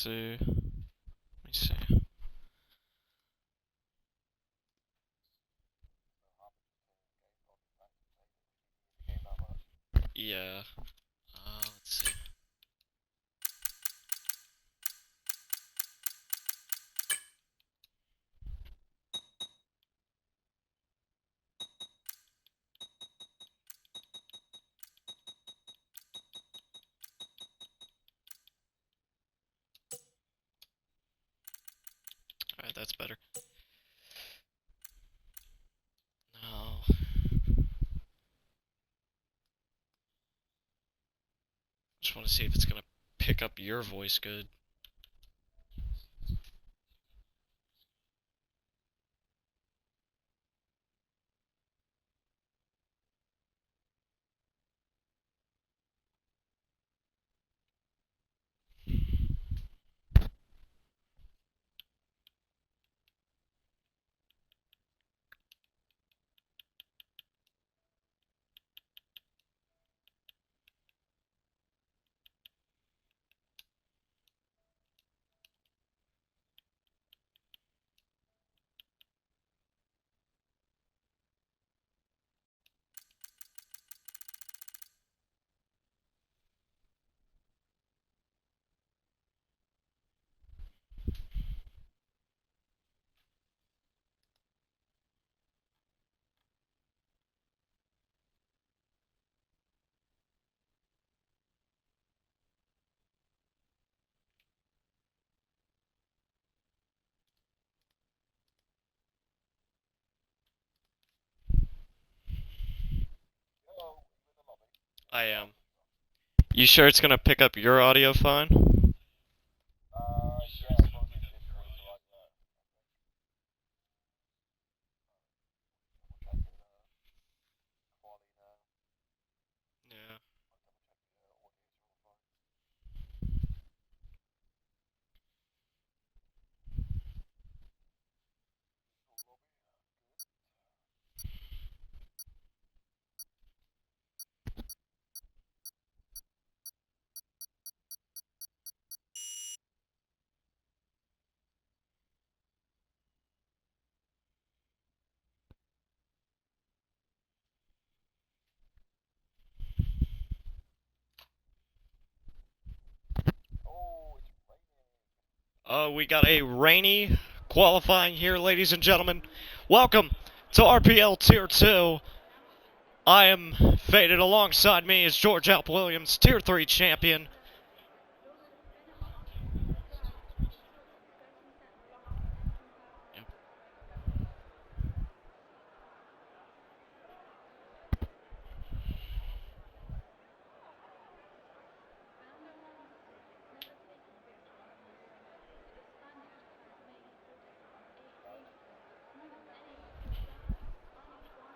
see. Let me see. Yeah. Let's see. Alright, that's better. No. Just want to see if it's gonna pick up your voice good. I am. You sure it's gonna pick up your audio fine? Yeah. We got a rainy qualifying here, ladies and gentlemen. Welcome to RPL Tier 2. I am faded. Alongside me is George Alp Williams, Tier 3 champion.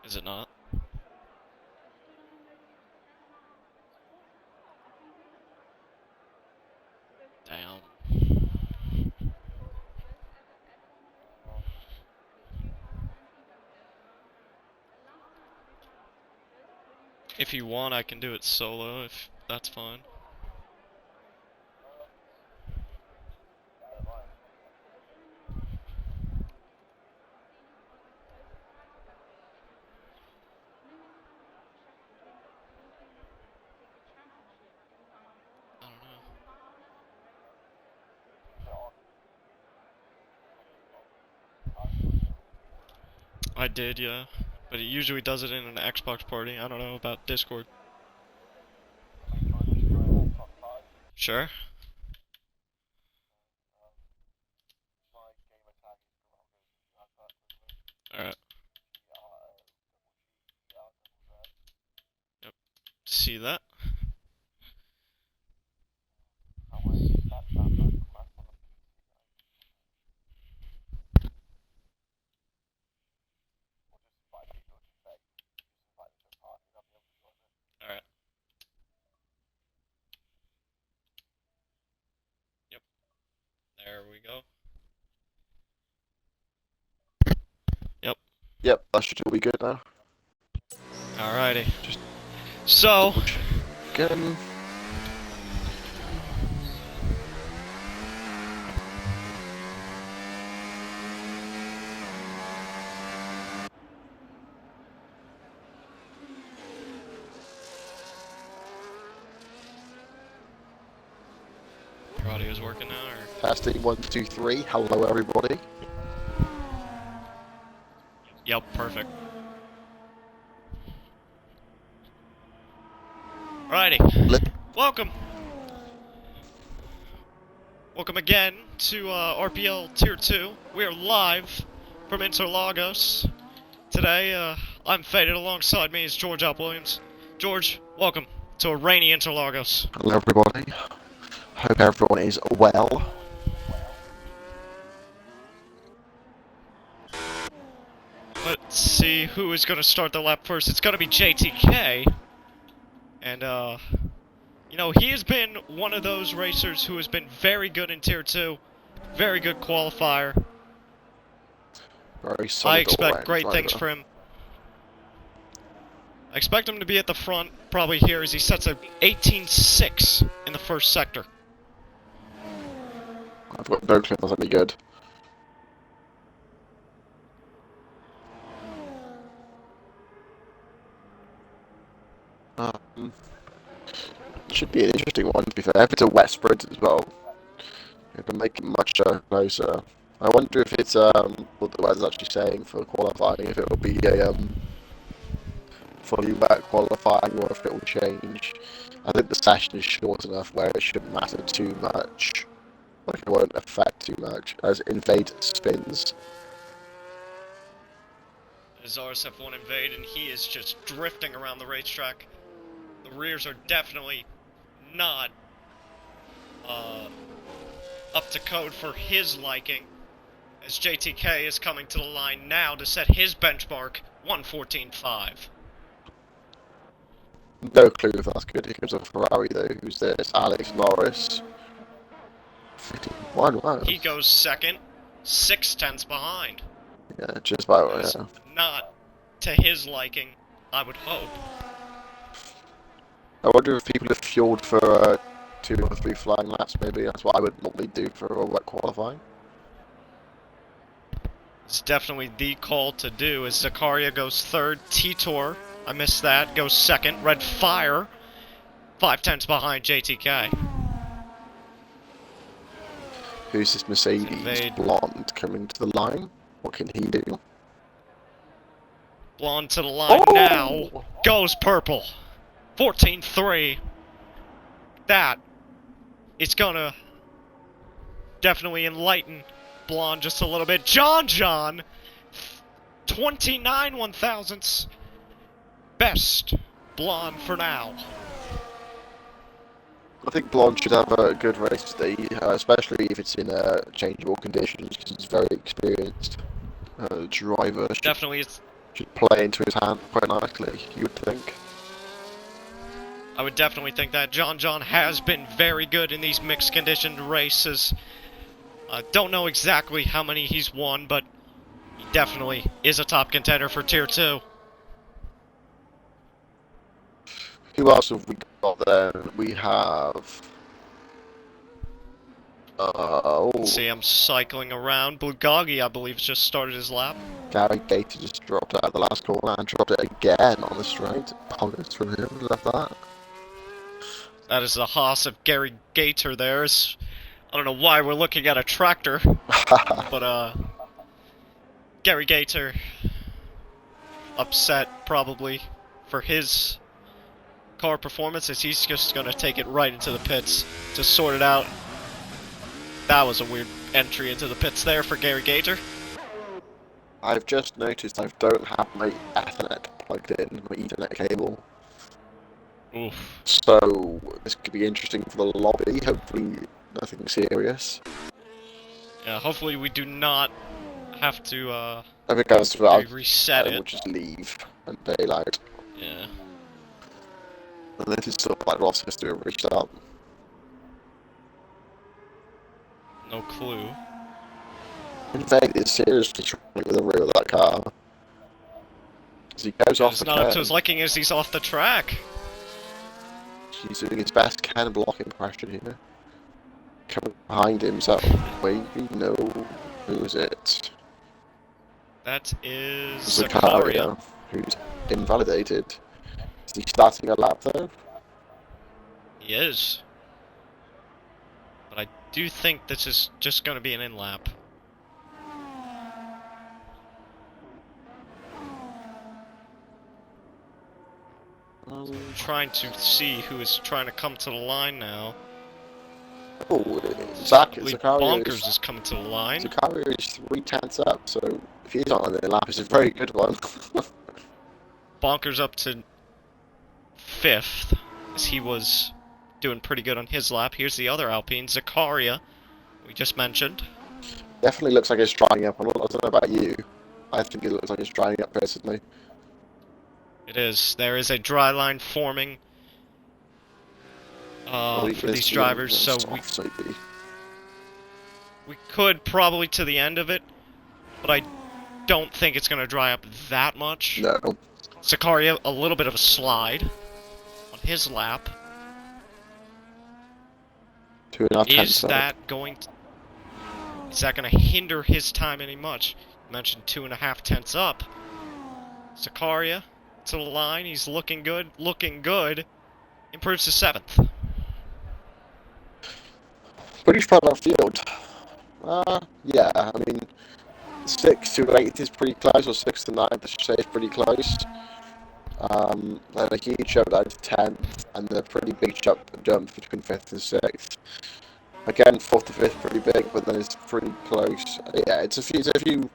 Is it not? Damn. If you want, I can do it solo, if that's fine. I don't know. I did, yeah. But it usually does it in an Xbox party. I don't know about Discord. Sure. Alright. Yep. See that? Alright. Yep. There we go. Yep. Yep, that should all be good now. Alrighty. So, Again. is working now, or? Testing 1, 2, 3. Hello, everybody. Yep, perfect. Alrighty. Lip. Welcome. Welcome again to RPL Tier 2. We are live from Interlagos. Today, I'm Faded. Alongside me is George Williams. George, welcome to a rainy Interlagos. Hello, everybody. Hope everyone is well. Let's see who is going to start the lap first. It's going to be JTK. And, you know, he has been one of those racers who has been very good in Tier 2. Very good qualifier. Very solid I expect great driver. things for him. I expect him to be at the front probably here as he sets a 18.6 in the first sector. I've got no clue if that's any good. Should be an interesting one, to be fair. If it's a wet sprint as well, it can make it much closer. I wonder if it's what the weather's actually saying for qualifying, if it will be a fully wet qualifying or if it will change. I think the session is short enough where it shouldn't matter too much. Like it won't affect too much as Invade spins. As RSF1 invade, and he is just drifting around the racetrack. The rears are definitely not up to code for his liking, as JTK is coming to the line now to set his benchmark, 1:14.5. No clue if that's good. Here comes a Ferrari though. Who's this? Alex Norris. 51, wow. He goes second, 6/10 behind. Yeah, just about, That's yeah. not to his liking, I would hope. I wonder if people have fueled for 2 or 3 flying laps, maybe. That's what I would normally do for a wet qualifying. It's definitely the call to do, as Zakaria goes third, Titor, I missed that, goes second, Red Fire, 5/10 behind JTK. Who's this Mercedes Invade. blonde coming to the line? What can he do? Blonde to the line now, goes purple, 14.3. That is gonna definitely enlighten Blonde just a little bit. John, 29 1/1000ths. Best Blonde for now. I think Blonde should have a good race today, especially if it's in changeable conditions, because he's very experienced. Driver Definitely, it's. should play into his hand quite nicely, you would think. I would definitely think that John has been very good in these mixed conditioned races. Don't know exactly how many he's won, but he definitely is a top contender for Tier 2. Who else have we got then? We have... See, I'm cycling around. Bulgogi, I believe, just started his lap. Gary Gator just dropped out the last corner and dropped it again on the straight. Poggers from him, love that. That is the Haas of Gary Gator there. I don't know why we're looking at a tractor, but Gary Gator upset probably for his car performance, as he's just going to take it right into the pits to sort it out. That was a weird entry into the pits there for Gary Gator. I've just noticed I don't have my Ethernet plugged in, my Ethernet cable. Oof. So this could be interesting for the lobby, hopefully nothing serious. Yeah, hopefully we do not have to I think that's what reset it. We'll just leave and bail out. Yeah. And this is still like Ross has to restart. No clue. Invade is seriously struggling with the rear of that car. As he goes off It's the not up to turn, his liking as he's off the track. he's doing his best Ken Block impression here. Coming behind him, so maybe no. Who is it? That is Zakaria, who's invalidated. Is he starting a lap though? He is. But I do think this is just going to be an in-lap. Trying to see who is trying to come to the line now. Oh, Zakaria Bonkers is coming to the line. Zakaria is 3 tenths up, so if he's not on the lap, it's a very good one. Bonkers up to 5th, as he was doing pretty good on his lap. Here's the other Alpine, Zakaria, we just mentioned. Definitely looks like it's drying up. I don't know about you. I think it looks like it's drying up personally. It is. There is a dry line forming for these drivers, so we could probably to the end of it, but I don't think it's going to dry up that much. No. Zakaria, a little bit of a slide on his lap. 2.5 tenths. Is that going to hinder his time any much? You mentioned 2.5 tenths up. Zakaria to the line. He's looking good. Improves to 7th. Pretty far field. Yeah, I mean, 6 to 8 is pretty close, or 6 to 9, I should say, is pretty close. And a huge jump down to 10th, and a pretty big jump between 5th and 6th. Again, 4th to 5th pretty big, but then it's pretty close. Yeah, it's a few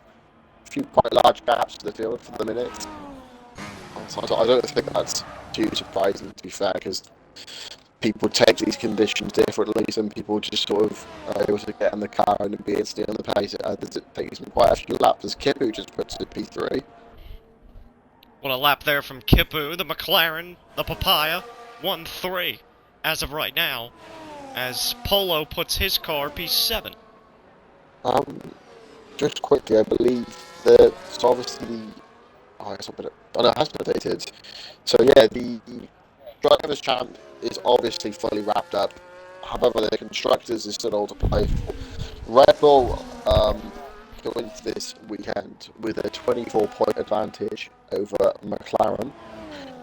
quite large gaps in the field for the minute. So I don't think that's too surprising, to be fair, because people take these conditions differently. Some people just sort of are able to get in the car and be instantly on the pace. It takes them quite a few laps, as Kipu just puts it P3. What a lap there from Kipu, the McLaren, the Papaya, 1-3 as of right now, as Polo puts his car P7. Just quickly, I believe that it's obviously it has been updated. So yeah, the Drivers' Champ is obviously fully wrapped up. However, the Constructors is still all to play for. Red Bull go into this weekend with a 24-point advantage over McLaren,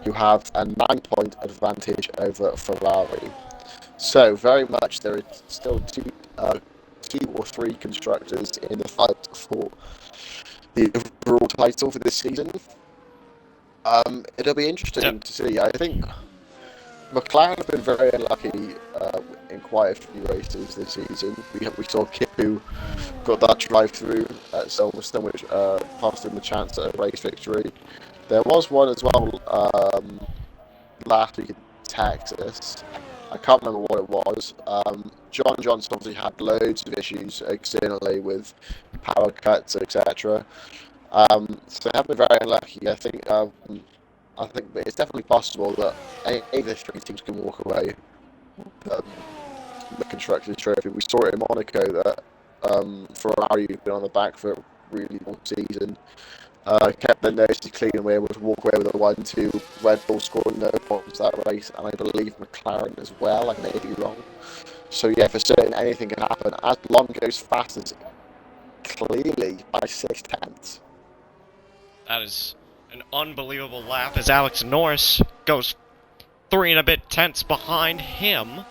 who have a 9-point advantage over Ferrari. So very much there is still two or three constructors in the fight for the overall title for this season. It'll be interesting to see. I think McLaren have been very unlucky in quite a few races this season. We saw Kipu got that drive through at Silverstone, which passed him the chance at a race victory. There was one as well last week in Texas. I can't remember what it was. John Johnson obviously had loads of issues externally with power cuts, etc. So they have been very unlucky. I think it's definitely possible that any of the three teams can walk away with the Constructors' Trophy. We saw it in Monaco that Ferrari had been on the back for a really long season. Kept their noses clean and were able to walk away with a 1-2. Red Bull scored no points that race, and I believe McLaren as well. I may be wrong. So yeah, for certain, anything can happen. As Blom goes fast as clearly by 6 tenths. That is an unbelievable lap as Alex Norris goes 3 and a bit tenths behind him.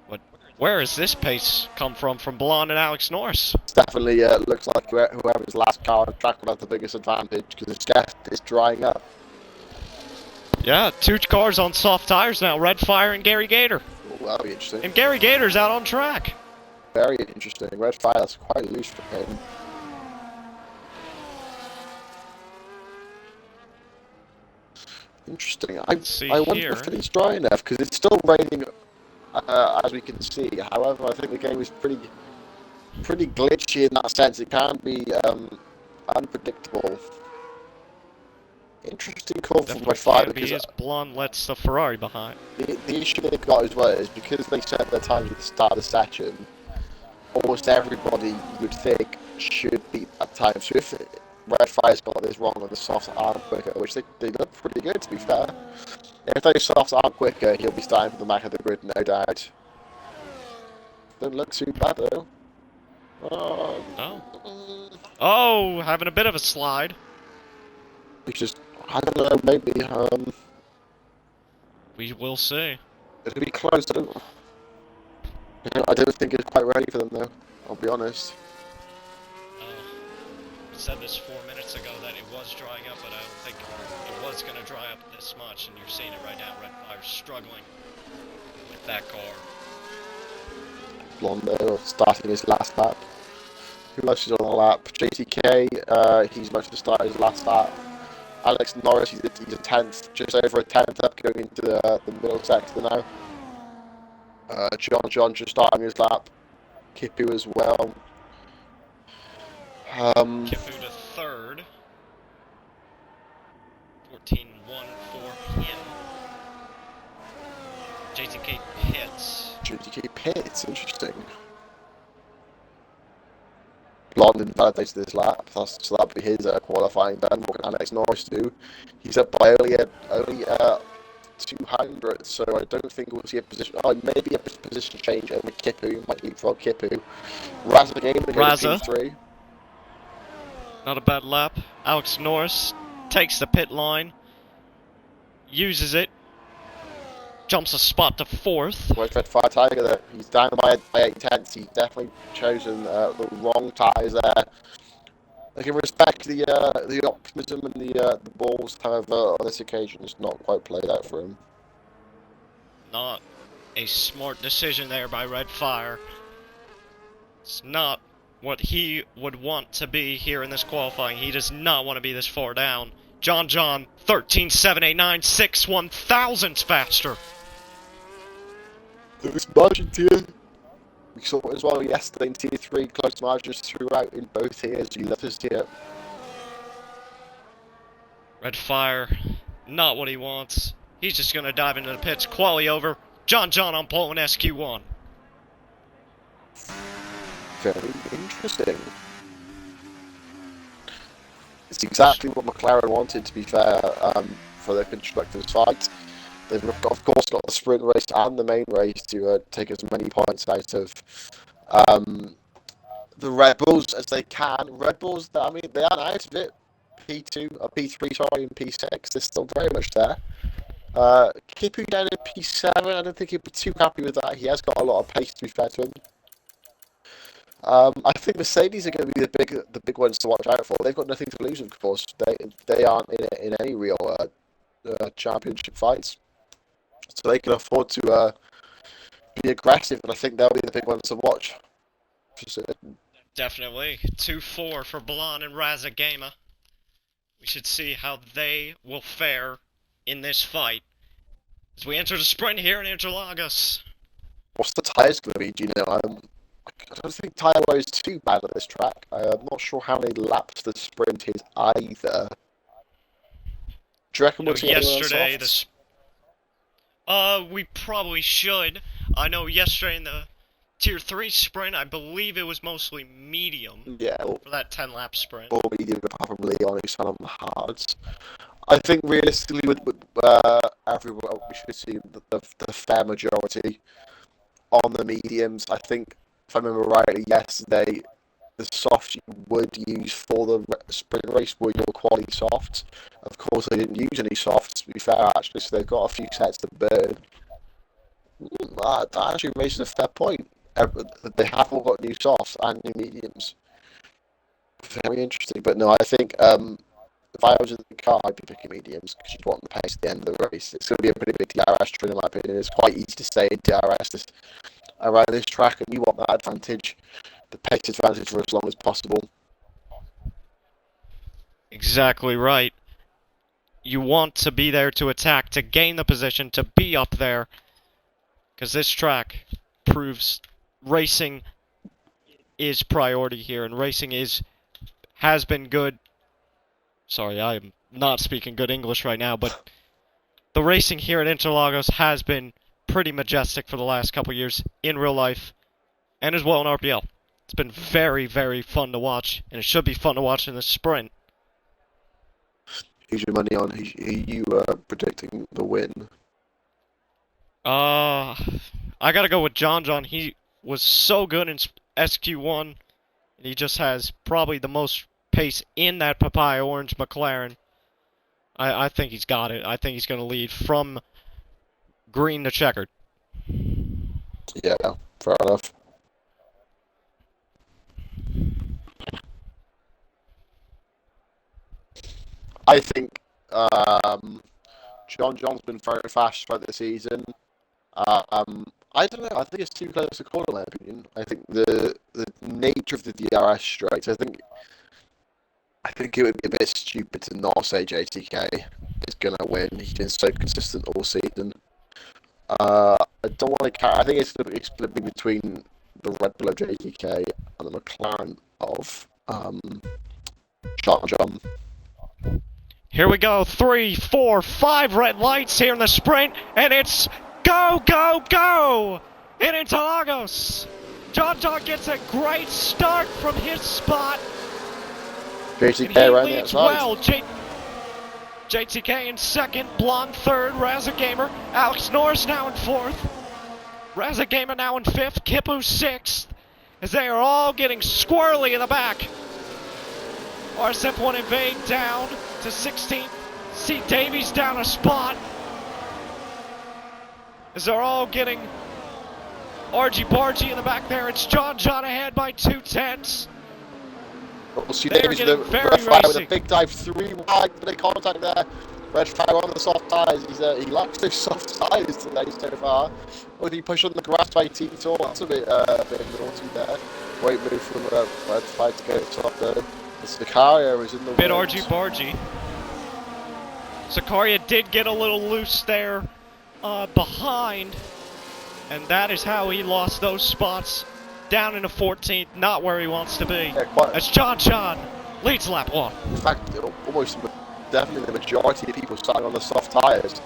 But where has this pace come from Blonde and Alex Norris? It definitely looks like whoever's last car on track will have the biggest advantage because it's drying up. Yeah, 2 cars on soft tires now, Red Fire and Gary Gator. Oh, that'll be interesting. And Gary Gator's out on track. Very interesting. Red Fire, that's quite loose for him. Interesting. I wonder if it's dry enough because it's still raining, as we can see. However, I think the game is pretty glitchy in that sense. It can be unpredictable. Interesting call from Red Fire because as Blonde lets the Ferrari behind. The issue they've got as well is because they set their times at the start of the session. Almost everybody you would think should beat that time. So if Red Fire's got this wrong on the softs aren't quicker, which they look pretty good to be fair. If those softs aren't quicker, he'll be starting from the back of the grid, no doubt. Don't look too bad though. Oh, having a bit of a slide. It's just, I don't know, maybe, we will see. It'll be close, I don't think it's quite ready for them though. I'll be honest. Said this 4 minutes ago that it was drying up, but I don't think it was going to dry up this much, and you're seeing it right now. Red Fire's struggling with that car. Blondo starting his last lap. Who else is on the lap? JTK, he's about to start his last lap. Alex Norris, he's a 10th, just over a 10th up going into the middle sector now. John just starting his lap. Kipu as well. Kipu to third. 14-1 for him. JTK pits. JTK pits, interesting. London validated this lap, so that'll be his qualifying then. What can Alex Norris do? He's up by only 200, so I don't think we'll see a position. Oh, maybe a position change over Kipu. Might leapfrog Kipu. Raza again in P3. Not a bad lap. Alex Norris takes the pit line, uses it, jumps a spot to fourth. Where's Red Fire Tiger there? He's down by 8 tenths. He's definitely chosen the wrong tyres there. I can respect the optimism and the balls, however, on this occasion, it's not quite played out for him. Not a smart decision there by Red Fire. It's not what he would want to be here in this qualifying. He does not want to be this far down. John, 13.789, 6 1,000ths faster. Those margins here. We saw it as well yesterday in Tier 3, close margins throughout in both tiers. You love to see it. Red Fire, not what he wants. He's just going to dive into the pits. Quali over. John on pole in SQ1. Very interesting. It's exactly what McLaren wanted, to be fair, for their constructors' fight. They've, of course, got the sprint race and the main race to take as many points out of the Red Bulls as they can. Red Bulls, I mean, they aren't out of it. P2, or P3, sorry, and P6, they're still very much there. Kipu down in P7, I don't think he'd be too happy with that. He has got a lot of pace, to be fair to him. I think Mercedes are going to be the big ones to watch out for. They've got nothing to lose, of course. They aren't in any real championship fights, so they can afford to be aggressive, and I think they'll be the big ones to watch. Definitely 2-4 for Blonde and Raza Gamer. We should see how they will fare in this fight as we enter the sprint here in Interlagos. What's the tyres going to be? Do you know? I don't think tyre wear is too bad at this track. I'm not sure how many laps the sprint is either. Do you reckon we'll see yesterday we probably should. I know yesterday in the Tier 3 sprint, I believe it was mostly medium. Yeah. For that 10-lap sprint. Or medium, apart from Leon, who's on the hards. I think realistically, with everyone, we should see the fair majority on the mediums. I think, if I remember rightly, yesterday, the softs you would use for the sprint race were your quality softs. Of course, they didn't use any softs, to be fair, actually, so they've got a few sets to burn. That actually raises a fair point. They have all got new softs and new mediums. Very interesting, but no, I think if I was in the car, I'd be picking mediums because you'd want the pace at the end of the race. It's going to be a pretty big DRS trim, in my opinion. It's quite easy to stay in DRS around this track, and you want that advantage, the pace advantage, for as long as possible. Exactly right. You want to be there to attack, to gain the position, to be up there, because this track proves racing is priority here, and racing has been good. Sorry, I am not speaking good English right now, but the racing here at Interlagos has been pretty majestic for the last couple years in real life, and as well in RPL. It's been very, very fun to watch, and it should be fun to watch in the sprint. Who's your money on? Who you predicting the win? I gotta go with John. He was so good in SQ1, and he just has probably the most pace in that papaya orange McLaren. I think he's got it. I think he's going to lead from green to checkered. Yeah, Fair enough. I think John's been very fast throughout the season. I don't know. I think it's too close to call, in my opinion. I think the nature of the DRS straight. I think it would be a bit stupid to not say JTK is gonna win. He's been so consistent all season. I don't want to. I think it's split between the Red Bull of JTK and the McLaren of John. Here we go. 3, 4, 5 red lights here in the sprint, and it's go, go, go! In Interlagos. John gets a great start from his spot. JTK around the outside. Well. JTK in second, Blonde third, Razza Gamer. Alex Norris now in fourth. Razza Gamer now in fifth, Kipu sixth. As they are all getting squirrely in the back. RSF1 Invade down to 16th. C. Davies down a spot. As they're all getting argy-bargy in the back there. It's John ahead by 2/10. We'll see Davies with a red flag with a big dive 3 wide, but they contact there. Red flag on the soft tyres. He likes those soft tyres today so far. Or did he push on the grass by T-Tour? That's a bit naughty there. Great move from red flag to go top there. The Sicario is in the bit argy-bargy. Sicario did get a little loose there behind, and that is how he lost those spots. Down into 14th, not where he wants to be. Yeah, as John leads lap 1. In fact, almost definitely the majority of people starting on the soft tyres.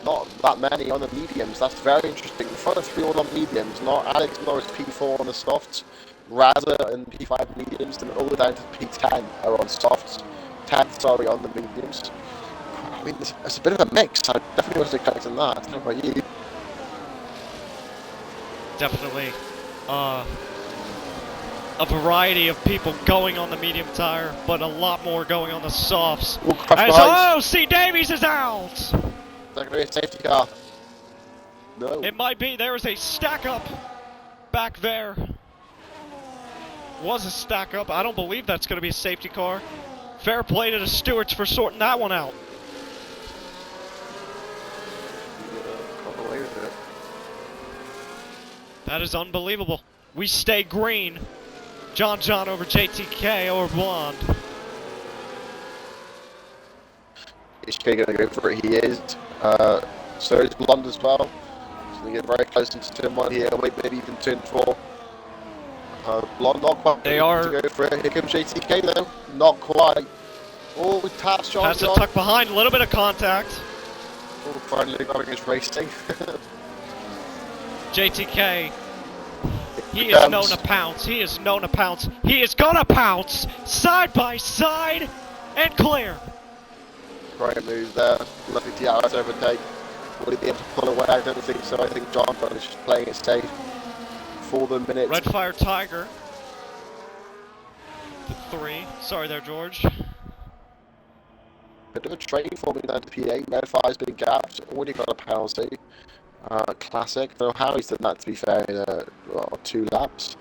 Not that many on the mediums. That's very interesting. The front 3 all on mediums. Not Alex Norris P4 on the softs. Razza and P5 mediums, then all the way down to P10 are on softs. 10, sorry, on the mediums. I mean, it's a bit of a mix. I definitely wasn't expecting that. I don't know about you. Definitely. A variety of people going on the medium tire, but a lot more going on the softs. C. Davies is out! Is that going to be a safety car? No. It might be. There is a stack up back there. Was a stack up. I don't believe that's going to be a safety car. Fair play to the stewards for sorting that one out. That is unbelievable. We stay green. John over JTK over Blonde. Is going to go for it? He is. So is Blonde as well. So they get very close into turn 1 here. Wait, maybe even turn 4. Blonde not quite. They are to go for it. Here comes JTK though. Not quite. Oh, we taps John. Has to tuck behind. A little bit of contact. Oh, finally grabbing his racing. JTK. He is known to pounce. He is known to pounce. He is gonna pounce. Side by side and clear. Great move there. Lovely DRS overtake. Will he be able to pull away? I don't think so. I think John is just playing it safe for the minute. Red Fire Tiger. 3. Sorry there, George. Bit of a trade for me down to P8. Red Fire's been gapped. Already got a penalty. Classic. Though Harry's done that, to be fair, in 2 laps.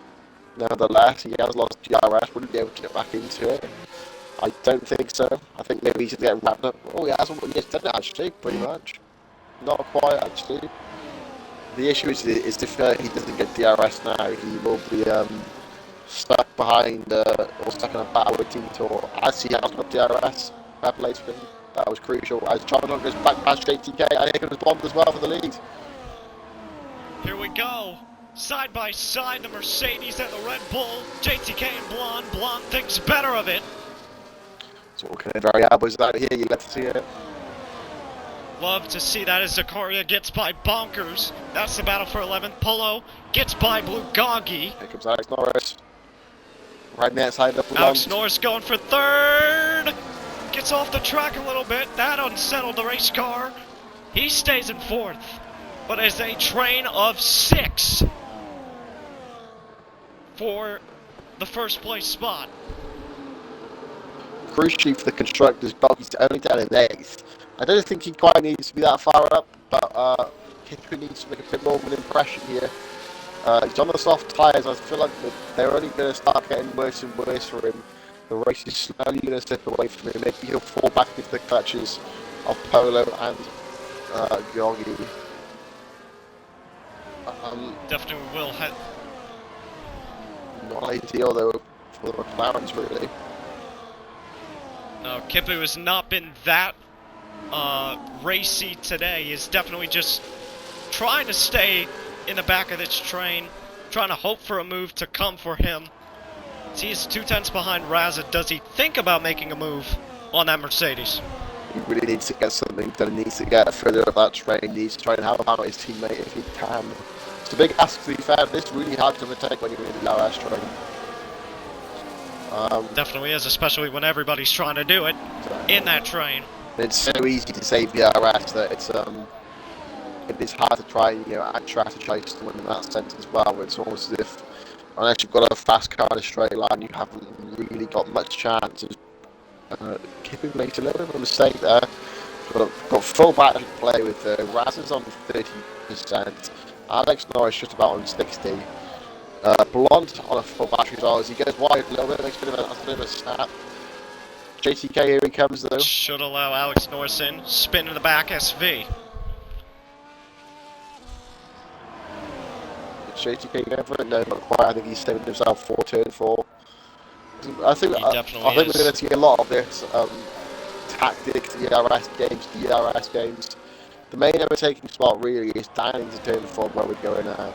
Nevertheless, he has lost DRS. Wouldn't be able to get back into it. I don't think so. I think maybe he's getting wrapped up. Oh, he hasn't done it, actually, pretty much. Not quite, actually. The issue is if he doesn't get DRS now, he will be stuck behind or stuck in a battle with Team Tour. As he has got DRS, fair play to him. That was crucial. As John goes back past JTK, I think it was Blonde as well for the lead. Here we go. Side by side, the Mercedes and the Red Bull. JTK and Blonde. Blonde thinks better of it. So what kind of variables out here? You get to see it. Love to see that as Zakaria gets by Bonkers. That's the battle for 11th. Polo gets by Blugagi. Here comes Alex Norris. Right net side up. Alex Norris going for 3rd. Gets off the track a little bit. That unsettled the race car. He stays in 4th. But as a train of 6 for the first place spot. Crucially for the constructors, Bogey's only down in 8th. I don't think he quite needs to be that far up, but Kitchen needs to make a bit more of an impression here. He's on the soft tyres. I feel like they're only going to start getting worse and worse for him. The race is slowly going to slip away from him. Maybe he'll fall back into the clutches of Polo and Georgi. Definitely will. Not ideal though for the McLarens, really. No, Kipu has not been that racy today. He's definitely just trying to stay in the back of this train, trying to hope for a move to come for him. He's 2/10 behind Raza. Does he think about making a move on that Mercedes? He really needs to get something done. He needs to get further up that train. He needs to try and help out his teammate if he can. It's a big ask, to be fair. This really hard to overtake when you're in the RS train. Definitely is, especially when everybody's trying to do it in that train. It's so easy to save the RS that it is hard to try and strategize to win in that sense as well. It's almost as if unless you've got a fast car in a straight line, you haven't really got much chance of Kipu makes a little bit of a mistake there. Got full battery to play with. Raz is on 30%. Alex Norris just about on 60. Blonde on a full battery as well. As he goes wide a little bit, makes a bit of a snap. JTK, here he comes though. Should allow Alex Norris in. Spin in the back, SV. JTK going for it? No, not quite. I think he's saving himself for turn 4. I think we're going to see a lot of this tactics, DRS games. The main overtaking spot really is down into turn 4 where we're going now.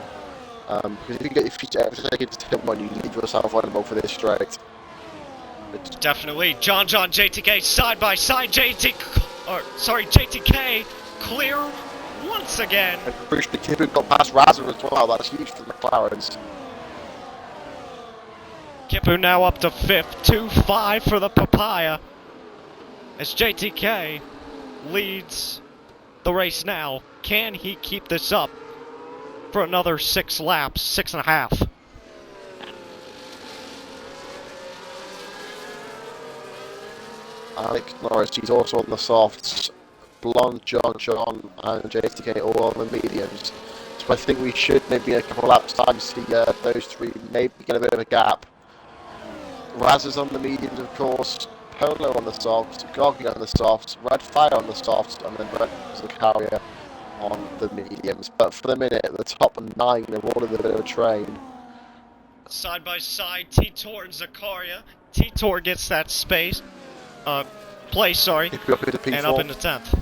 Because if you overtake into turn 1, you leave yourself vulnerable for this straight. Definitely. John, JTK, side by side. JTK, clear once again. And crucially, Kipu got past Raza as well. That's huge for the McLarens. Kipu now up to 5th, 2-5 for the Papaya. As JTK leads the race now. Can he keep this up for another 6 laps, 6.5? Alex Norris, he's also on the softs. Blonde, John, and JTK all on the mediums. So I think we should maybe in a couple of laps time see those three maybe get a bit of a gap. Raz is on the mediums, of course. Polo on the softs, Goggy on the softs, Red Fire on the softs, and then Red the Carrier on the mediums. But for the minute, the top 9 are all in a bit of a train. Side by side, T-Tor and Zakaria. T-Tor gets that place, and up into 10th.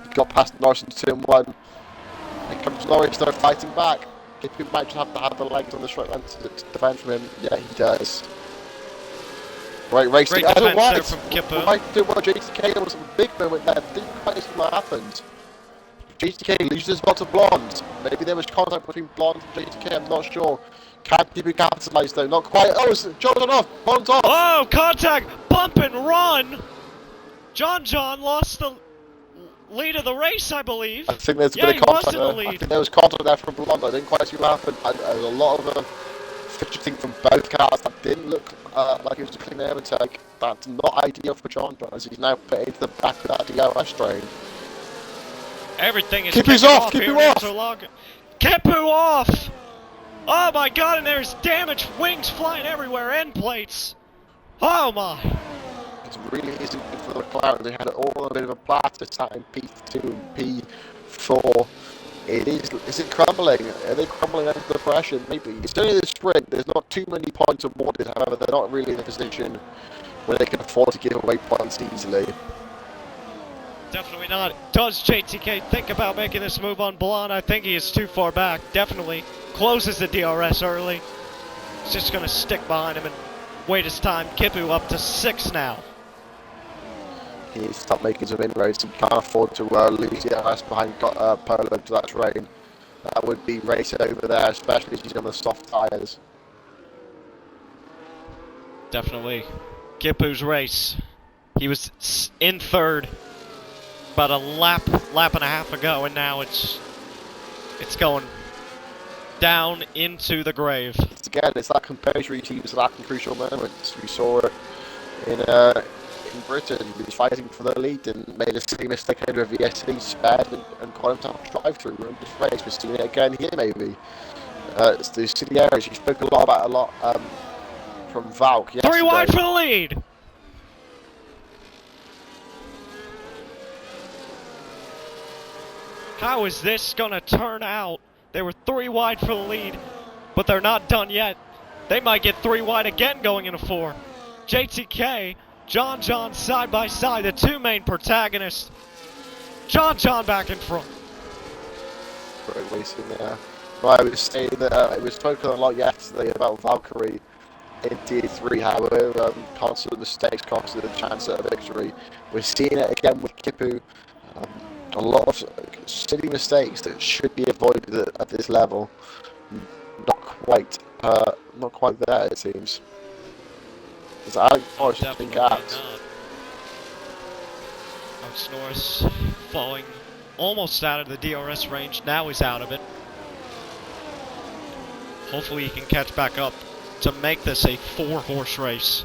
He got past Norris in turn 1. Here comes Norris, they're fighting back. Kipu might just have to have the legs on the straight line to defend from him. Yeah, he does. Right, racing. Great defense there from Kipu. Right, JTK, there was a big moment there. Didn't quite see what happened. JTK loses his spot to Blonde. Maybe there was contact between Blonde and JTK, I'm not sure. Can't Kipu capitalise though, not quite. Oh, it's John's off! Blonde's off! Oh, contact! Bump and run! John lost the lead of the race, I believe. I think there's a bit of contact there. I think there was contact there from Blonde. I didn't quite see what happened. There was a lot of fidgeting from both cars that didn't look like it was a clean overtake. That's not ideal for John, as he's now put into the back of that DRS train. Everything is Kipu's off! Kipu off! Kipu off! Oh my god, and there's damaged wings flying everywhere, end plates. Oh my! It really isn't good for the McLaren. They had all a bit of a blast attack in P2 and P4. Is it crumbling? Are they crumbling under the pressure? Maybe. It's only the sprint. There's not too many points awarded. However, they're not really in a position where they can afford to give away points easily. Definitely not. Does JTK think about making this move on Blonde? I think he is too far back. Definitely closes the DRS early. He's just going to stick behind him and wait his time. Kipu up to 6 now. He needs to start making some inroads. He can't afford to lose the RS behind Polo to that train. That would be racing over there, especially as he's on the soft tyres. Definitely. Kipu's race. He was in 3rd about a lap and a half ago, and now it's going down into the grave. Again, it's that compulsory teams lacking crucial moments. We saw it in Britain. He was fighting for the lead and made a silly mistake over a VSC, spared and caught himself drive through in this race. We're seeing it again here, maybe. It's the city areas. You spoke a lot about from Valk yesterday. 3 wide for the lead. How is this gonna turn out? They were 3 wide for the lead, but they're not done yet. They might get 3 wide again going into 4. JTK, John side by side, the 2 main protagonists. John back in front. Great racing there. Right, I was saying that it was spoken a lot yesterday about Valkyrie in Tier 3, however, constant mistakes costed a chance at a victory. We're seeing it again with Kipu. A lot of silly mistakes that should be avoided at this level. Not quite there, it seems. It's Alex Norris just been gapped. Alex Norris falling almost out of the DRS range. Now he's out of it. Hopefully he can catch back up to make this a 4-horse race,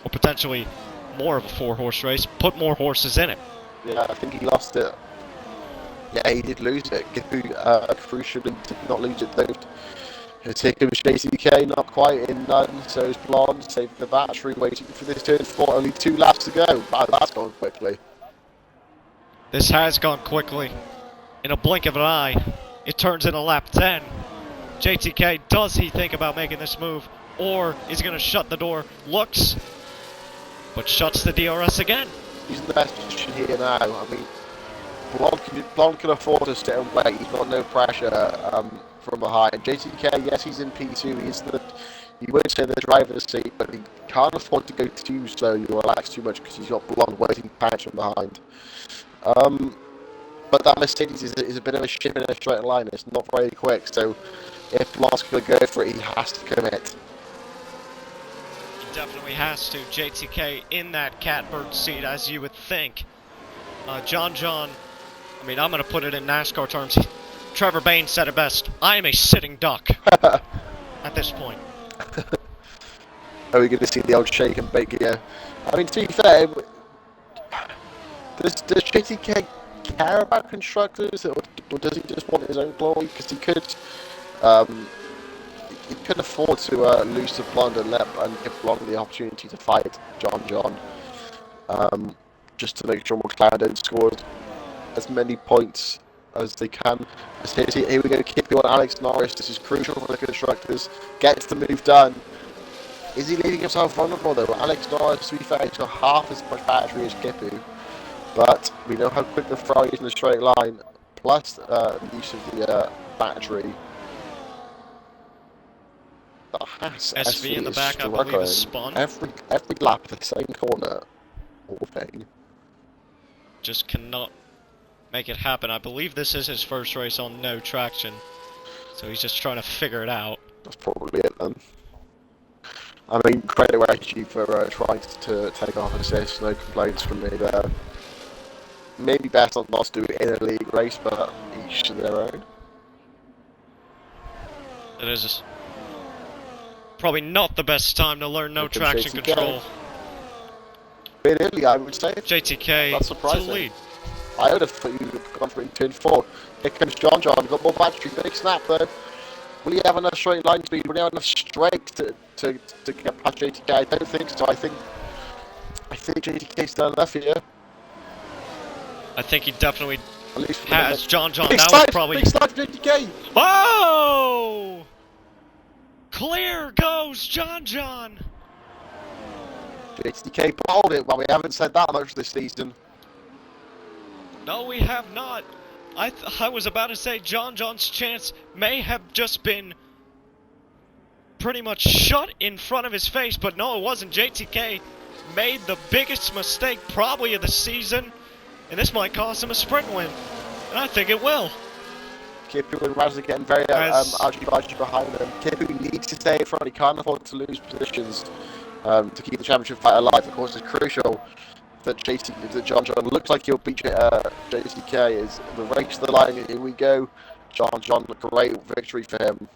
or potentially more of a 4-horse race. Put more horses in it. Yeah, I think he lost it. Yeah, he did lose it. Gifu crucially did not lose it though. His ticket was JCK, not quite in none, so is Blonde, saving the battery, waiting for this turn 4, only 2 laps to go. Wow, that's gone quickly. This has gone quickly. In a blink of an eye, it turns into lap 10. JTK, does he think about making this move, or is he going to shut the door? Looks, but shuts the DRS again. He's in the best position here now. I mean, Blonde can afford to sit and wait. He's got no pressure from behind. JTK, yes, he's in P2. He won't say the driver's seat, but he can't afford to go too slowly or relax too much because he's got Blonde waiting punch from behind. But that Mercedes is a bit of a ship in a straight line. It's not very quick, so if Blonde's going to go for it, he has to commit. He definitely has to. JTK in that catbird seat, as you would think. John, I mean, I'm going to put it in NASCAR terms. Trevor Bayne said it best. I am a sitting duck at this point. Are we going to see the old shake and bake here? I mean, to be fair, does JTK care about constructors, or does he just want his own glory? Because he could afford to lose to Blonde and give Blonde the opportunity to fight John, just to make sure McLaren don't score as many points as they can. Here we go, Kippy on Alex Norris. This is crucial for the constructors. Gets the move done. Is he leaving himself vulnerable though? Alex Norris, to be fair, he's got half as much battery as Kippy, but we know how quick the Ferrari is in a straight line, plus the use of the battery. SV in the back, I believe, is spun. Every lap of the same corner, all thing. Just cannot make it happen. I believe this is his first race on no traction, so he's just trying to figure it out. That's probably it then. I mean, credit where actually for trying to take off assist. No complaints from me there. Maybe best not to do it in a league race, but each to their own. It is probably not the best time to learn no traction control. Bit early, I would say. JTK, that's surprising. To lead. I would have thought you would have gone for it in turn 4. Here comes John. Got more battery. Big snap though. Will he have enough straight line speed? Will he have enough straight to get past JTK? I don't think so. I think JTK's done enough here. I think he definitely at least has. John, big that slide, was probably... Big slide for JTK! Oh! Clear goes John. JTK balled it, but we haven't said that much this season. No, we have not. I was about to say John's chance may have just been pretty much shut in front of his face, but no, it wasn't. JTK made the biggest mistake probably of the season, and this might cost him a sprint win, and I think it will. Kipu and Raz are getting very argy-bargy behind them. Kipu needs to stay in front. He can't afford to lose positions to keep the championship fight alive. Of course, it's crucial that John looks like he'll beat JTK. Is the race to the line. Here we go. John, great victory for him.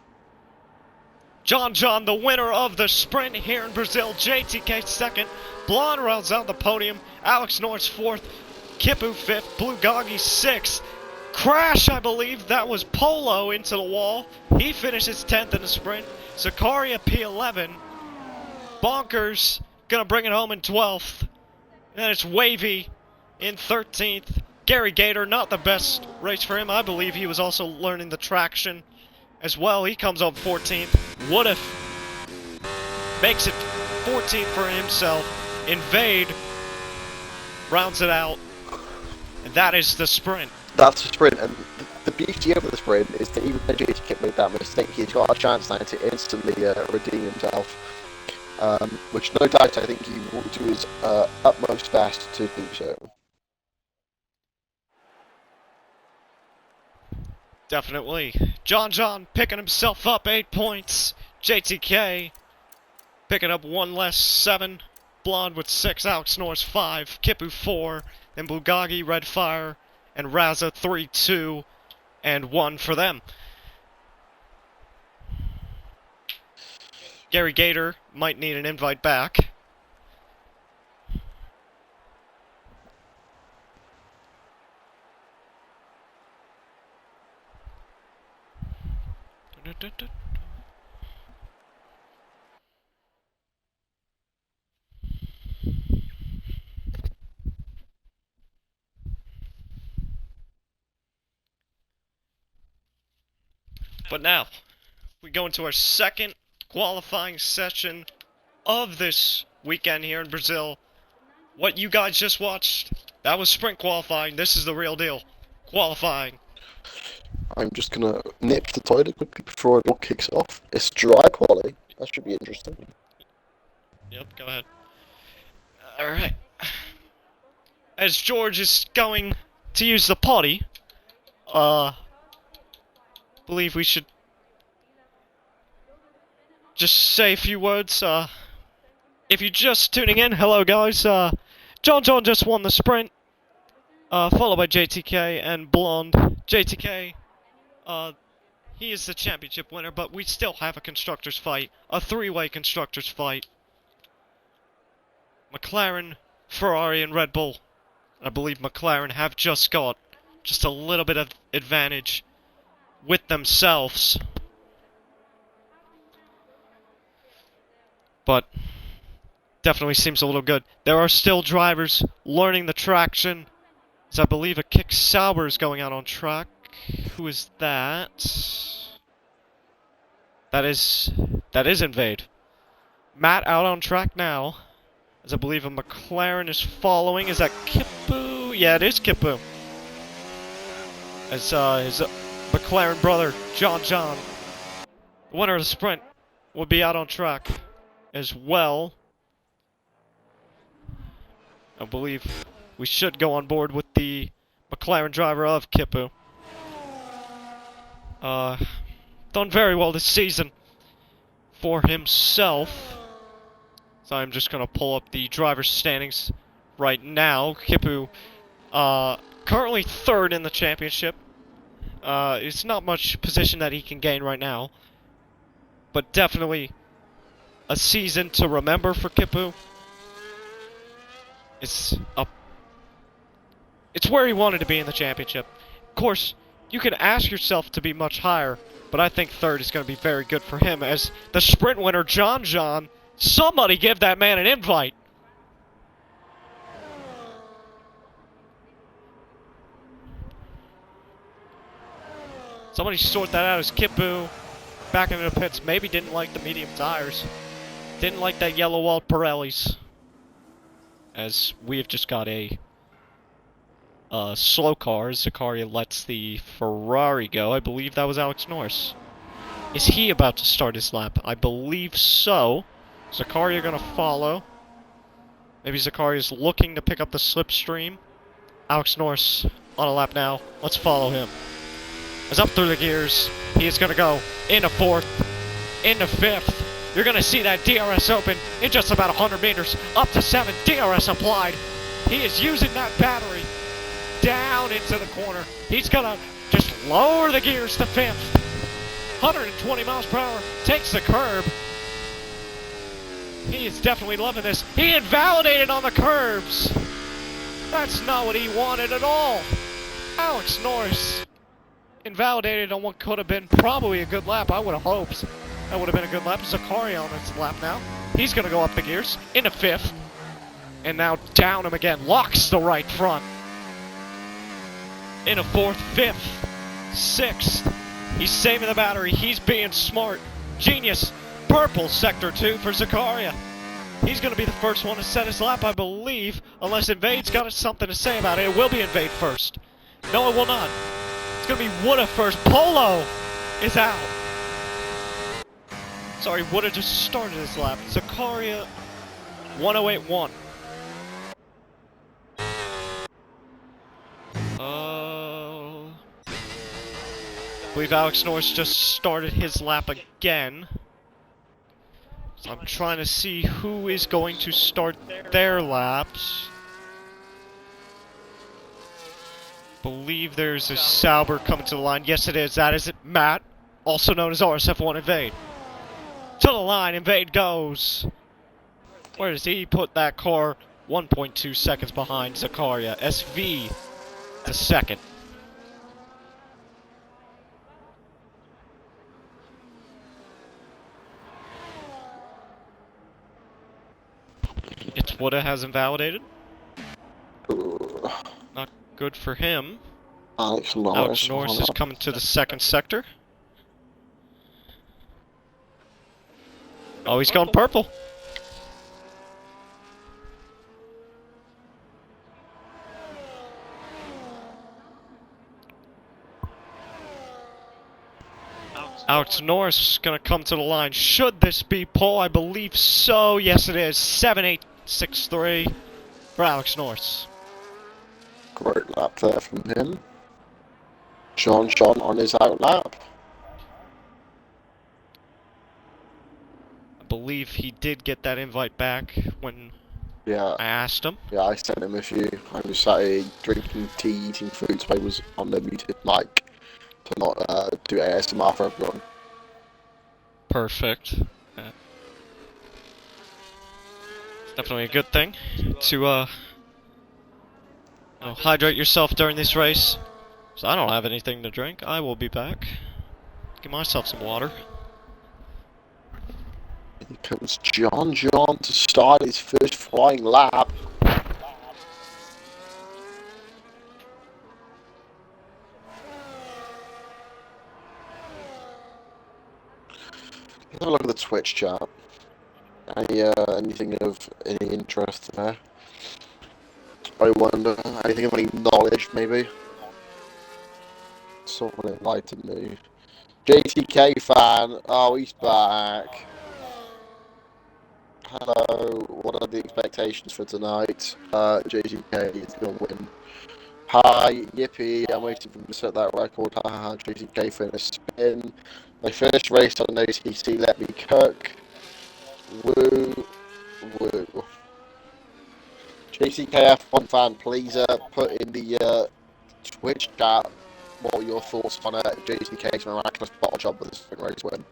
John, the winner of the sprint here in Brazil. JTK second. Blonde rounds out the podium. Alex Norris fourth. Kipu fifth. Blue Goggy sixth. crash, I believe. That was Polo into the wall. He finishes 10th in the sprint. Zakaria P11. Bonkers gonna bring it home in 12th. And then it's Wavy in 13th. Gary Gator, not the best race for him. I believe he was also learning the traction as well. He comes up 14th. Woodif makes it 14th for himself. Invade rounds it out. And that is the sprint. That's the sprint, and the beauty of the sprint is that even though JT made that mistake, he's got a chance now to instantly redeem himself. Which no doubt I think he will do his utmost best to do so. Definitely. John picking himself up 8 points. JTK picking up 1 less, 7. Blonde with 6, Alex Norris 5, Kipu 4, then Bugagi, Redfire, and Raza 3, 2, and 1 for them. Gary Gator might need an invite back. But now, we go into our second qualifying session of this weekend here in Brazil. What you guys just watched, that was sprint qualifying. This is the real deal. Qualifying. I'm just gonna nip to the toilet quickly before it all kicks off. It's dry quality. That should be interesting. Yep, go ahead. Alright. As George is going to use the potty, believe we should just say a few words. If you're just tuning in, hello guys. John just won the sprint, followed by JTK and Blonde. JTK, he is the championship winner, but we still have a constructors fight, a 3-way constructors fight. McLaren, Ferrari, and Red Bull. I believe McLaren have just got just a little bit of advantage with themselves. But definitely seems a little good. There are still drivers learning the traction. As I believe a Kick Sauber is going out on track. Who is that? That is Invade. Matt out on track now. As I believe a McLaren is following. Is that Kipu? Yeah, it is Kipu. As his McLaren brother, John, the winner of the sprint, will be out on track as well. I believe we should go on board with the McLaren driver of Kipu. Done very well this season for himself. So I'm just going to pull up the driver's standings right now. Kipu, currently 3rd in the championship. It's not much position that he can gain right now. But definitely a season to remember for Kipu. It's where he wanted to be in the championship. Of course, you can ask yourself to be much higher, but I think 3rd is going to be very good for him as the sprint winner, John. Somebody give that man an invite. Somebody sort that out as Kipu back into the pits. Maybe didn't like the medium tires. Didn't like that yellow walled Pirellis. As we have just got a slow car. Zakaria lets the Ferrari go. I believe that was Alex Norris. Is he about to start his lap? I believe so. Zakaria gonna follow. Maybe Zakaria's looking to pick up the slipstream. Alex Norris on a lap now. Let's follow him. As up through the gears, he is gonna go into 4th, into 5th. You're gonna see that DRS open in just about 100 meters. Up to 7, DRS applied. He is using that battery down into the corner. He's gonna just lower the gears to 5th. 120 miles per hour, takes the curb. He is definitely loving this. He invalidated on the curbs. That's not what he wanted at all. Alex Norris invalidated on what could have been probably a good lap. I would have hoped that would have been a good lap. Zakaria on this lap now. He's going to go up the gears into 5th. And now down him again. Locks the right front. Into 4th, 5th, 6th. He's saving the battery. He's being smart. Genius. Purple sector 2 for Zakaria. He's going to be the first one to set his lap, I believe, unless Invade's got something to say about it. It will be Invade first. No, it will not. It's going to be Woodha first. Polo is out. Sorry, Woodha just started his lap. Zakaria, 108.1. I believe Alex Norris just started his lap again. So I'm trying to see who is going to start their laps. Believe there's a Sauber coming to the line. Yes, it is. That is it. Matt, also known as RSF1 Invade. To the line, Invade goes. Where does he put that car? 1.2 seconds behind Zakaria. SV to second. It's Woodha has invalidated. Not good for him. Alex Norris is coming to the second sector. Oh, he's going purple. Alex Norris is going to come to the line. Should this be pole? I believe so. Yes, it is. 7.863 for Alex Norris. Great lap there from him. John on his out lap. I believe he did get that invite back when I asked him. Yeah, I sent him a few. I was sat here drinking tea, eating food, so I was on the muted mic to not do ASMR for everyone. Perfect. It's definitely a good thing to hydrate yourself during this race. So I don't have anything to drink. I will be back. Get myself some water. Here comes John to start his first flying lap. Let's have a look at the Twitch chat. Anything of any interest there? I wonder, anything of any knowledge, maybe? Someone enlightened me. JTK fan, oh, he's back. Hello, what are the expectations for tonight? JTK is going to win. Hi, yippee, I'm waiting for him to set that record. Haha, JTK for a spin. My first race on OTC, let me cook. Woo, woo. JCKF1 fan, please put in the Twitch chat what were your thoughts on JCK's miraculous bottle job with his race win.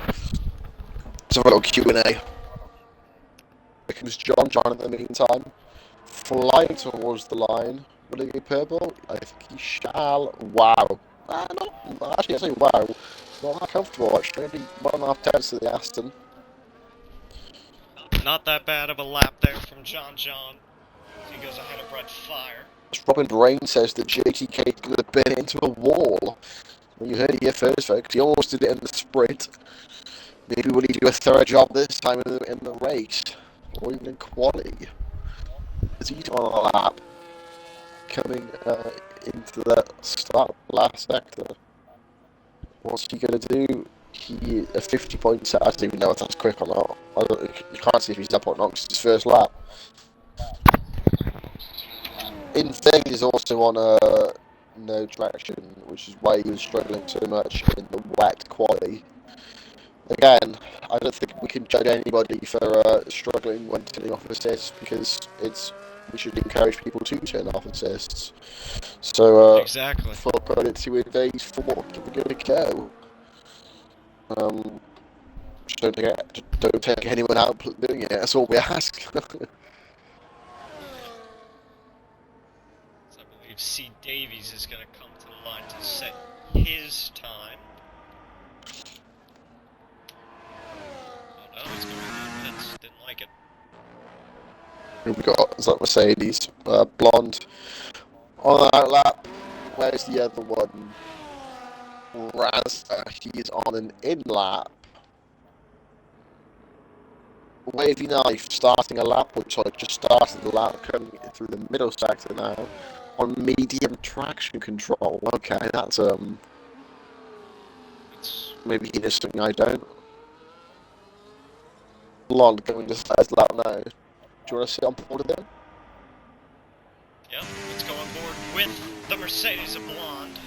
Let's have a little Q&A. Here comes John in the meantime, flying towards the line. Will he be purple? I think he shall. Wow. Actually, I say wow. Not that comfortable, actually. Only 1.5 tenths to the Aston. Not that bad of a lap there from John. He goes ahead of Red Fire. Robin Brain says that JTK is going to burn it into a wall. Well, you heard it here first, folks. He almost did it in the sprint. Maybe will he do a thorough job this time in the race? Or even in quali? Is he on a lap? Coming into the start last sector. What's he going to do? A 50-point set. I don't even know if that's quick or not. You can't see if he's up or not because it's his first lap. Infig is also on no traction, which is why he was struggling so much in the wet quali. Again, I don't think we can judge anybody for struggling when turning off assists because we should encourage people to turn off assists. So exactly. Full credit to Invade for giving it a go. Don't take anyone out doing it. That's all we ask. I believe believe C. Davies is going to come to the line to set his time. Oh no, he's going to be minutes. Didn't like it. We've got, is that Mercedes, blonde on the outlap. Where's the other one? Raz, he's on an in-lap. Wavy Knife starting a lap, which I just started the lap, coming through the middle sector now, on medium traction control. Okay, that's, maybe he knows something I don't. Blonde going to first lap now. Do you want to sit on board with him? Yep, let's go on board with the Mercedes of Blonde.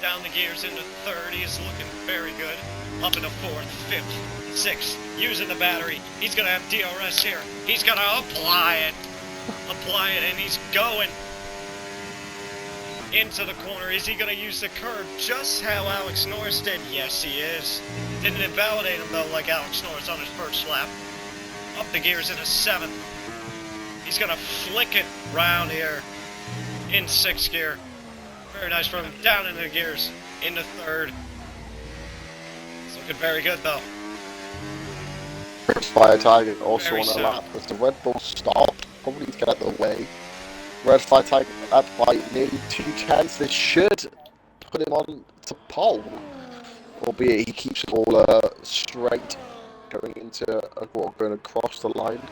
Down the gears into third, he is looking very good. Up into fourth, fifth, sixth, using the battery. He's gonna have DRS here. He's gonna apply it, and he's going into the corner. Is he gonna use the curb just how Alex Norris did? Yes, he is. Didn't invalidate him though, like Alex Norris on his first lap. Up the gears into seventh. He's gonna flick it round here in sixth gear. Very nice from him. Down into the gears into third. It's looking very good though. Fire Tiger also Very on a soon. lap as the Red Bull stopped, probably to get out of the way. Red Fire Tiger up by nearly 2/10. This should put him on to pole, albeit he keeps it all straight going into going across the line.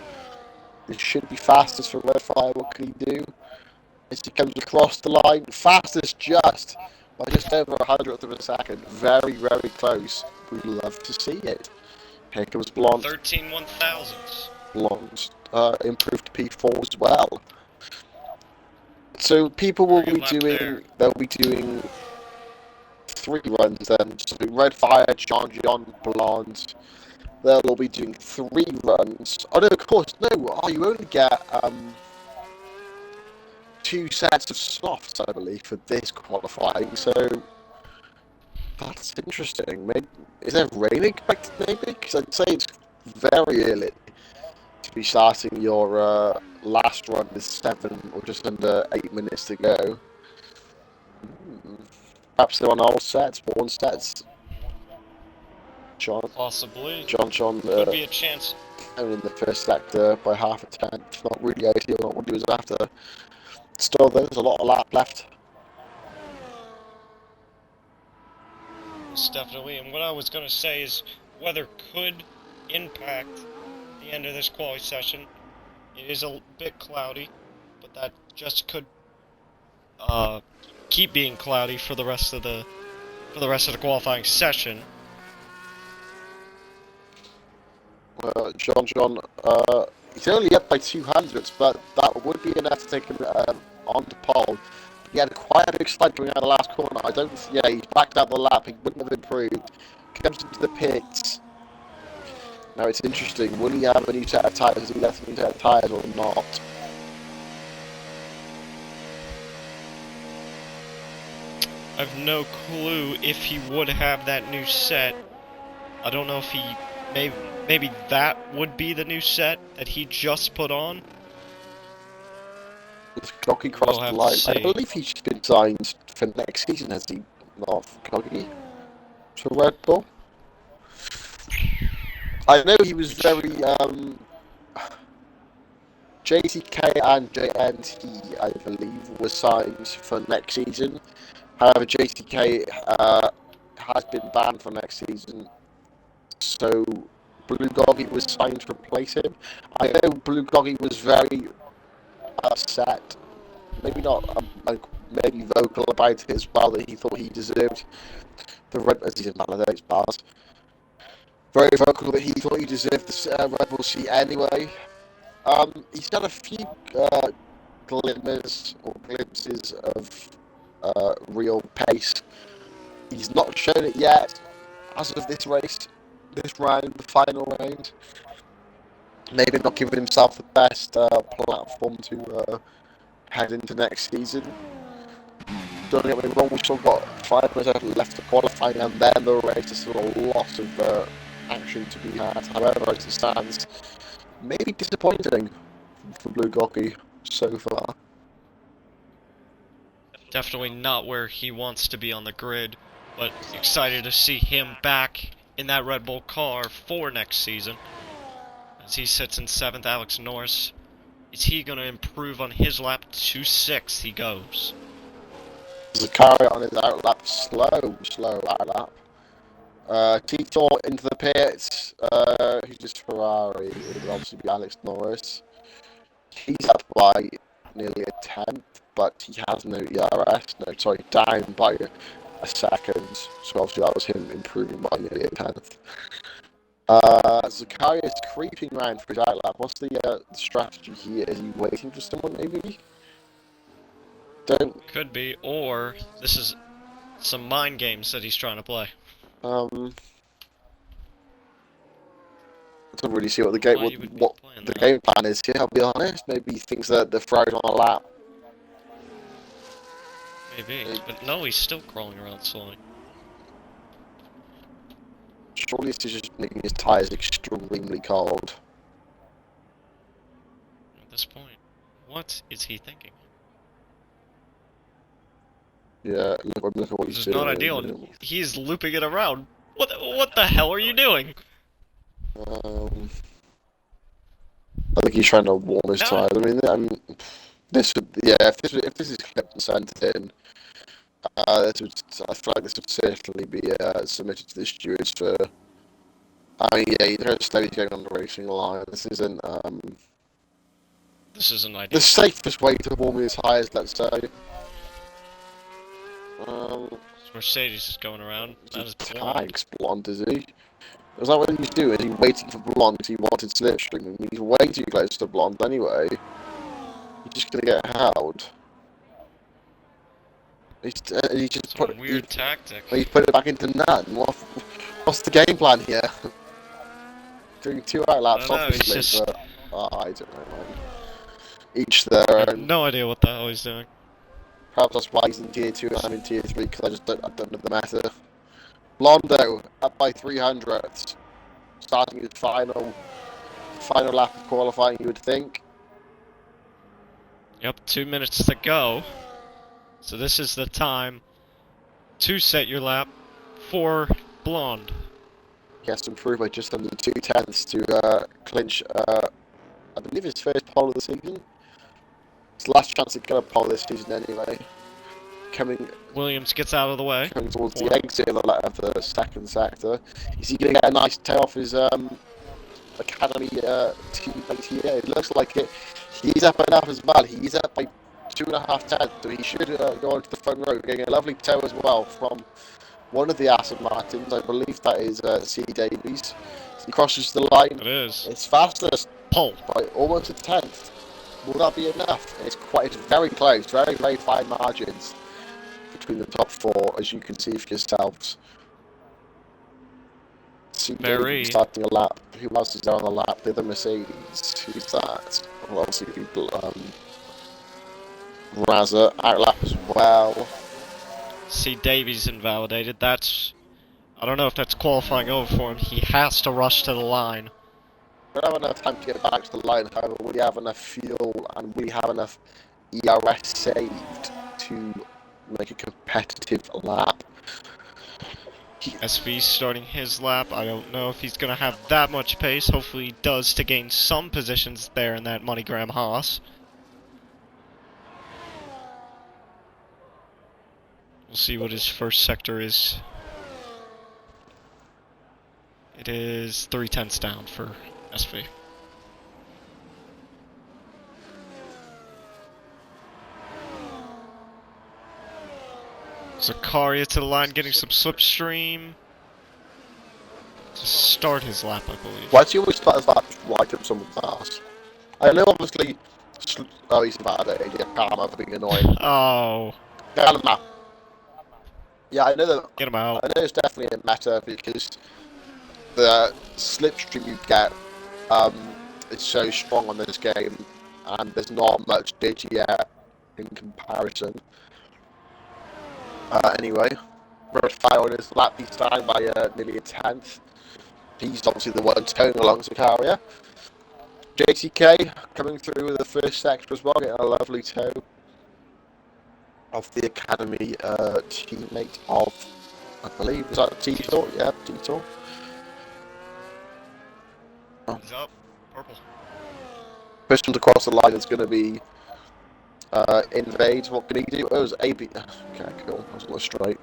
This should be fastest for Red Fire. What can he do? As he comes across the line, fastest just by just over 100th of a second. Very, very close. We'd love to see it. Here comes Blonde. 13 1,000s. Blonde improved to P4 as well. So people will be doing, they'll be doing 3 runs then. So Red Fire, John, Blonde. They'll all be doing 3 runs. Oh no, of course, no. Oh, you only get 2 sets of softs, I believe, for this qualifying. So that's interesting. Maybe, is there rain expected? Maybe because I'd say it's very early to be starting your last run with 7 or just under 8 minutes to go. Perhaps they're on all sets, but 1 sets. John. Possibly. John. Could be a chance. In the first sector by half a tenth. Not really ideal. Not what he was after. Still, there's a lot of lap left. Most definitely. And what I was going to say is weather could impact the end of this quali session. It is a bit cloudy, but that just could keep being cloudy for the rest of the qualifying session. John, he's only up by 200s, but that would be enough to take him on to pole. He had quite a big slide coming out of the last corner. He's backed out the lap. He wouldn't have improved. Comes into the pits. Now it's interesting. Will he have a new set of tyres? Has he left a new set of tyres or not? I've no clue if he would have that new set. I don't know if he maybe that would be the new set that he just put on. Clocky crossed the line. I believe he's been signed for next season, has he not, Clocky? To Red Bull? I know he was very, JTK and JNT, I believe, were signed for next season. However, JTK has been banned for next season, so Blue Goggy was signed to replace him. I know Blue Goggy was very upset, maybe not, maybe vocal about it as well, that he thought he deserved the Red, as he's in Bangladesh bars. Very vocal that he thought he deserved the Red Bull seat anyway. He's got a few glimpses of real pace. He's not shown it yet as of this race, this round, the final round. Maybe not giving himself the best platform to head into next season. Don't get me wrong, we've still got 5 minutes left to qualify, and then the race. There's still a lot of action to be had. However, as it stands, maybe disappointing for Blue Gocky so far. Definitely not where he wants to be on the grid, but excited to see him back in that Red Bull car for next season. As he sits in 7th, Alex Norris. Is he going to improve on his lap? To 6th he goes. Zakaria on his outlap, slow outlap. Tito into the pits. He's just Ferrari. It would obviously be Alex Norris. He's up by nearly a tenth, but he has no ERS. No, sorry, down by a second. So obviously that was him improving by nearly a tenth. Zakaria's creeping around for his outlap. What's the strategy here? Is he waiting for someone maybe? Don't. Could be, or this is some mind games that he's trying to play. I don't really see what the game game plan is here. I'll be honest. Maybe he thinks that the throw's on a lap. Maybe, but no, he's still crawling around slowly. Surely this is just making his tyres extremely cold. At this point, what is he thinking? Yeah, look at what he's doing. This is not ideal. He's looping it around. What the hell are you doing? I think he's trying to warm his tyres. I mean, this would, yeah, if this is clipped and sent in, I feel like this would certainly be submitted to the stewards for. I mean, yeah, you know, steady going on the racing line. This isn't ideal. The safest way to warm his tyres, let's say. Mercedes is going around. That is Tags blonde, is he? Is that what he's doing? Is he waiting for blonde because he wanted slipstream? I mean, he's way too close to blonde anyway. He's just gonna get held. He's just put weird tactic. He's put it back into none. What's the game plan here? Doing 2 outlaps, obviously, just... but I don't know, man. Each their own. I have no idea what the hell he's doing. Perhaps that's why he's in tier 2 and I'm in tier 3 because I don't know the matter. Londo up by 300ths, starting his final lap of qualifying. You would think. Yep, 2 minutes to go. So this is the time to set your lap for blonde. He has to improve by just under 2 tenths to clinch, I believe, his first pole of the season. His last chance to get a pole this season anyway. Williams gets out of the way. Coming towards the exit of the second sector. Is he going to get a nice tail off his academy teammate here? It looks like it. He's up enough as well. He's up by 2.5 tenths, so he should go onto the front row, getting a lovely toe as well from one of the Aston Martins. I believe that is C. Davies. He crosses the line. It is. It's fastest pole by almost a tenth. Will that be enough? It's very close. Very, very fine margins between the top 4, as you can see for yourselves. Very. Starting a lap. Who else is there on the lap? The other Mercedes. Who's that? Well, obviously, Raza outlap as well. C. Davies invalidated. That's... I don't know if that's qualifying over for him. He has to rush to the line. We don't have enough time to get back to the line, however, we have enough fuel and we have enough ERS saved to make a competitive lap. SV starting his lap. I don't know if he's going to have that much pace. Hopefully he does to gain some positions there in that MoneyGram Haas. We'll see what his first sector is. It is 3 tenths down for SV. Zakaria to the line, getting some slipstream to start his lap, I believe. Why does he always start his lap right up someone's ass? I know, obviously. Oh, he's invalidated. Yeah, Karma for being annoying. Oh. Get him out. Yeah, I know that. Get him out. I know it's definitely a meta because the slipstream you get is so strong on this game, and there's not much data yet in comparison. Anyway, Red Fire on his lap, he's down by nearly a tenth. He's obviously the one towing along Zakaria. JTK coming through with the first sector as well, getting a lovely tow. of the academy teammate of, I believe, was that Tito? Yeah, Tito. Oh. He's up. Purple. First one to cross the line is going to be Invade. What can he do? Oh, it was AB. Okay, cool. That was a little straight.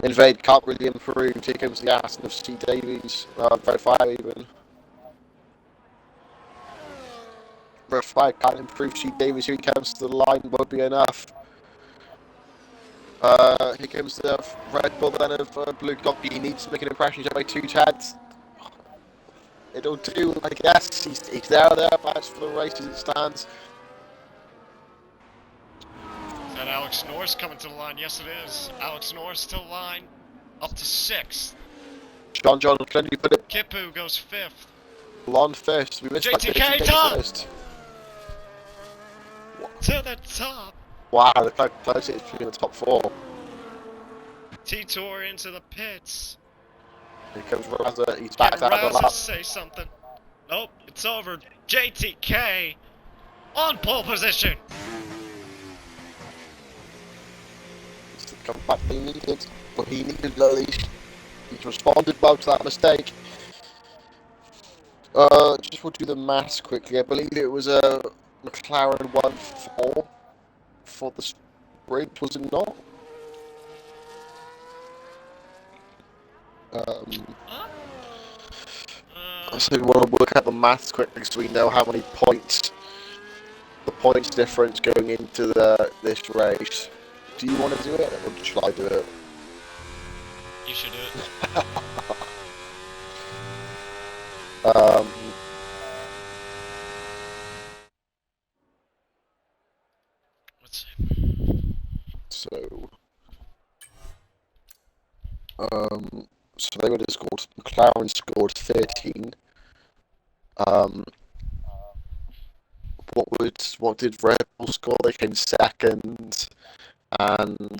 Invade can't really improve. Here comes the ass of C. Davies. Very fire even. Very fire can't improve C. Davies. Here he comes to the line. Won't be enough. Here comes the Red Bull then of Blue Cocky. He needs to make an impression. He's by 2 tenths. It'll do, I guess. He's there or thereabouts for the race as it stands. Is that Alex Norris coming to the line? Yes, it is. Alex Norris to the line. Up to 6th. John, can you put it Kipu goes 5th. on first? We missed that JTK JTK top! first. To the top. Wow, look how close it is between the top 4. T-Tour into the pits. Here comes Raza, he's back Can to have a Raza lap. say something? Nope, it's over. JTK on pole position. It's the comeback he needed, but he needed at least. He's responded well to that mistake. Just we'll do the maths quickly. I believe it was a McLaren 1-4 for the sprint, was it not? So we want to work out the maths quickly so we know how many points, the points difference going into this race. Do you want to do it, or should I do it? You should do it. Let's see. So they would have scored. McLaren scored 13. What did Red Bull score? They came second and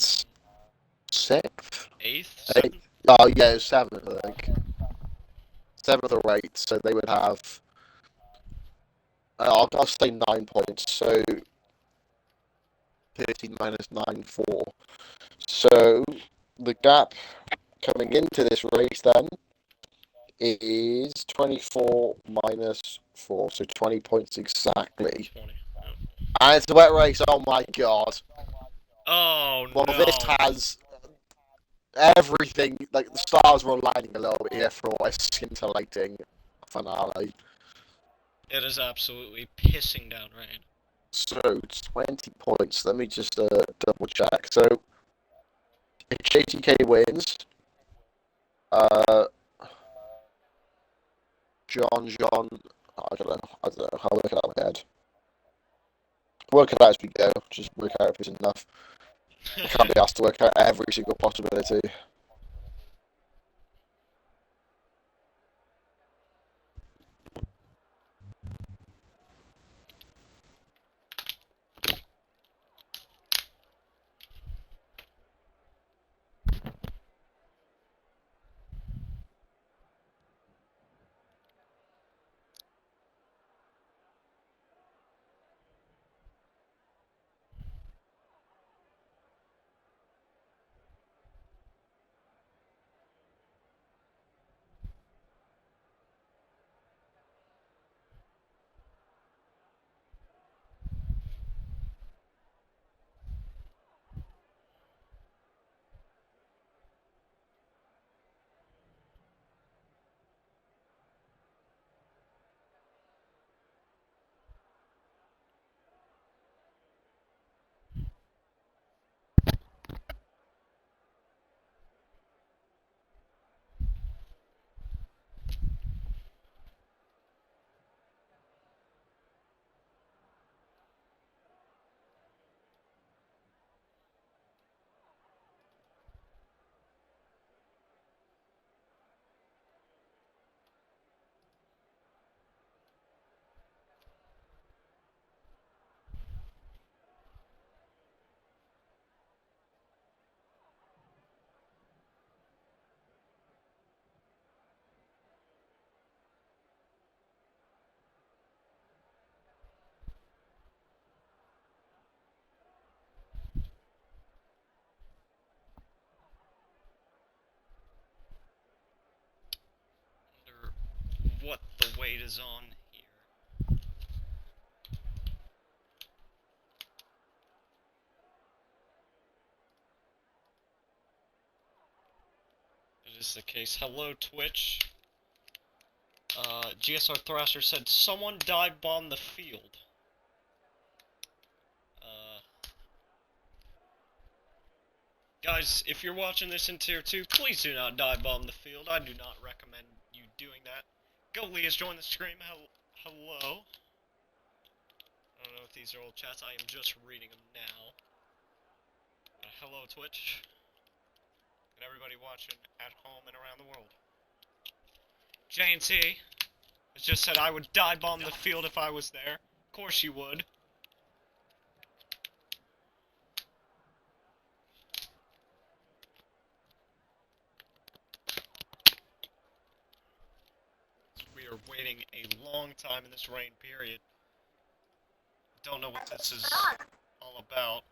6th. 8th? 7th? Oh yeah, 7th I think. 7th or 8th. So they would have. I'll say 9 points. So 13 minus 9, 4. So the gap coming into this race then is 24 minus 4, so 20 points exactly. 20. And it's a wet race, oh my god. Oh Well, no. this has everything, like the stars were aligning a little bit here for a scintillating finale. It is absolutely pissing down rain. So, 20 points, let me just double check. So, if JTK wins, John, I don't know, I'll work it out in my head. Work it out as we go, just work out if it's enough. I can't be asked to work out every single possibility. what the weight is on here. It is the case. Hello, Twitch. GSR Thrasher said, someone dive bombed the field. Guys, if you're watching this in Tier 2, please do not dive bomb the field. I do not recommend you doing that. Goalie has joined the stream. Hello. I don't know if these are old chats. I am just reading them now. Hello, Twitch. And everybody watching at home and around the world. JNT has just said I would dive bomb the field if I was there. Of course you would. We are waiting a long time in this rain period. Don't know what this is all about.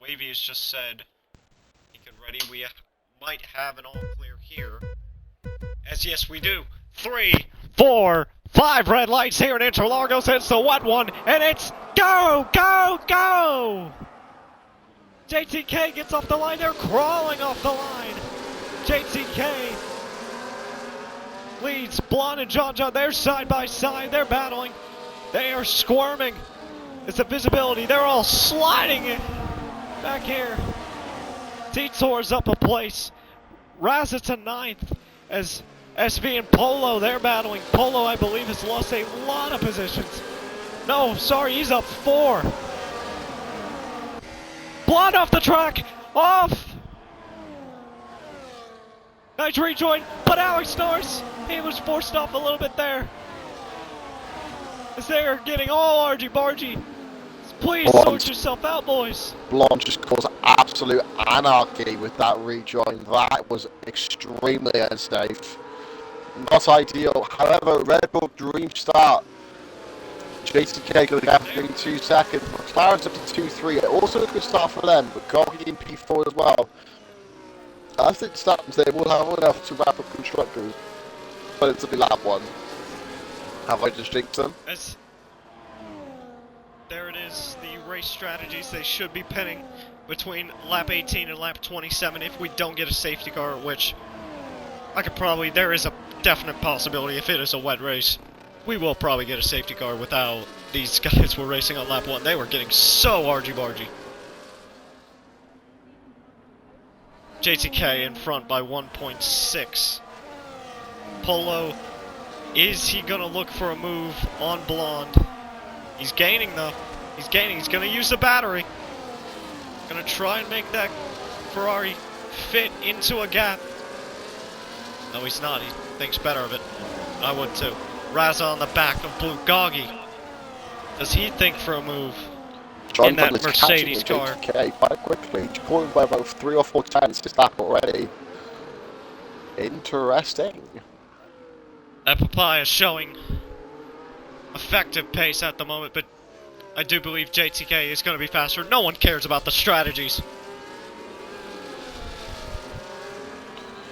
Wavy has just said he could ready. We might have an all clear here. As yes, we do. 3, 4, 5 red lights here in Interlagos. It's the wet one, and it's go, go, go! JTK gets off the line. They're crawling off the line. JTK leads Blonde and John. They're side by side. They're battling. They are squirming. It's the visibility. They're all sliding it back here. Detour's up a place. Razza to 9th as SV and Polo, they're battling. Polo, I believe, has lost a lot of positions. No, sorry, he's up 4. Blonde off the track. Off. Nice rejoin, but Alex Norris, he was forced off a little bit there. As they're getting all argy-bargy. Please sort yourself out, boys. Blonde just caused absolute anarchy with that rejoin. That was extremely unsafe. Not ideal. However, Red Bull Dream start. JTK going to have 2 seconds. McLaren's up to 2-3. Also a good start for them, but Goggy in P4 as well. As it stands, they will have enough to wrap up constructors. But it's a be lap 1. Have I just jinxed them? There it is, the race strategies they should be pinning between lap 18 and lap 27 if we don't get a safety car, which I could probably, there is a definite possibility if it is a wet race, we will probably get a safety car without these guys were racing on lap 1. They were getting so argy-bargy. JTK in front by 1.6. Polo, is he going to look for a move on Blonde? He's gaining though. He's gaining. He's going to use the battery. Going to try and make that Ferrari fit into a gap. No, he's not. He thinks better of it. I would too. Razza on the back of Blue Goggy. Does he think for a move in that Mercedes car? JTK quite quickly. He's going by about 3 or 4 tenths this lap already. Interesting. That Papaya is showing effective pace at the moment, but I do believe JTK is going to be faster. No one cares about the strategies.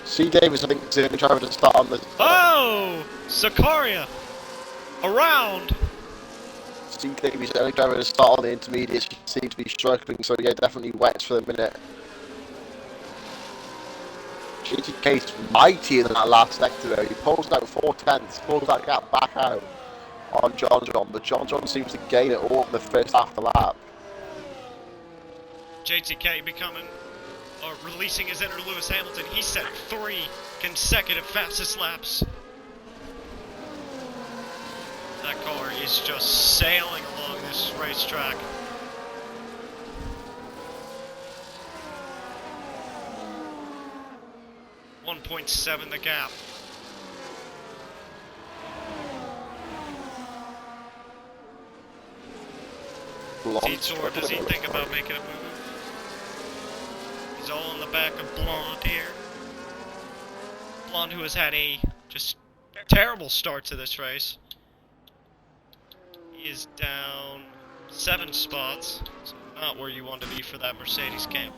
C. Davis, I think, is going to try to start on the... Oh! Zakaria! Around! C. Davis is only trying to start on the intermediates. She seems to be struggling, so yeah, definitely wet for the minute. JTK's mightier than that last sector though. He pulls out 4 tenths, pulls that gap back out on John, but John seems to gain it all in the first half of the lap. JTK becoming, or releasing his inner Lewis Hamilton. He set 3 consecutive fastest laps. That car is just sailing along this racetrack. .7 the gap. Detour, does he think about making a move? He's all in the back of Blonde here. Blonde, who has had a just terrible start to this race. He is down 7 spots, so not where you want to be for that Mercedes camp.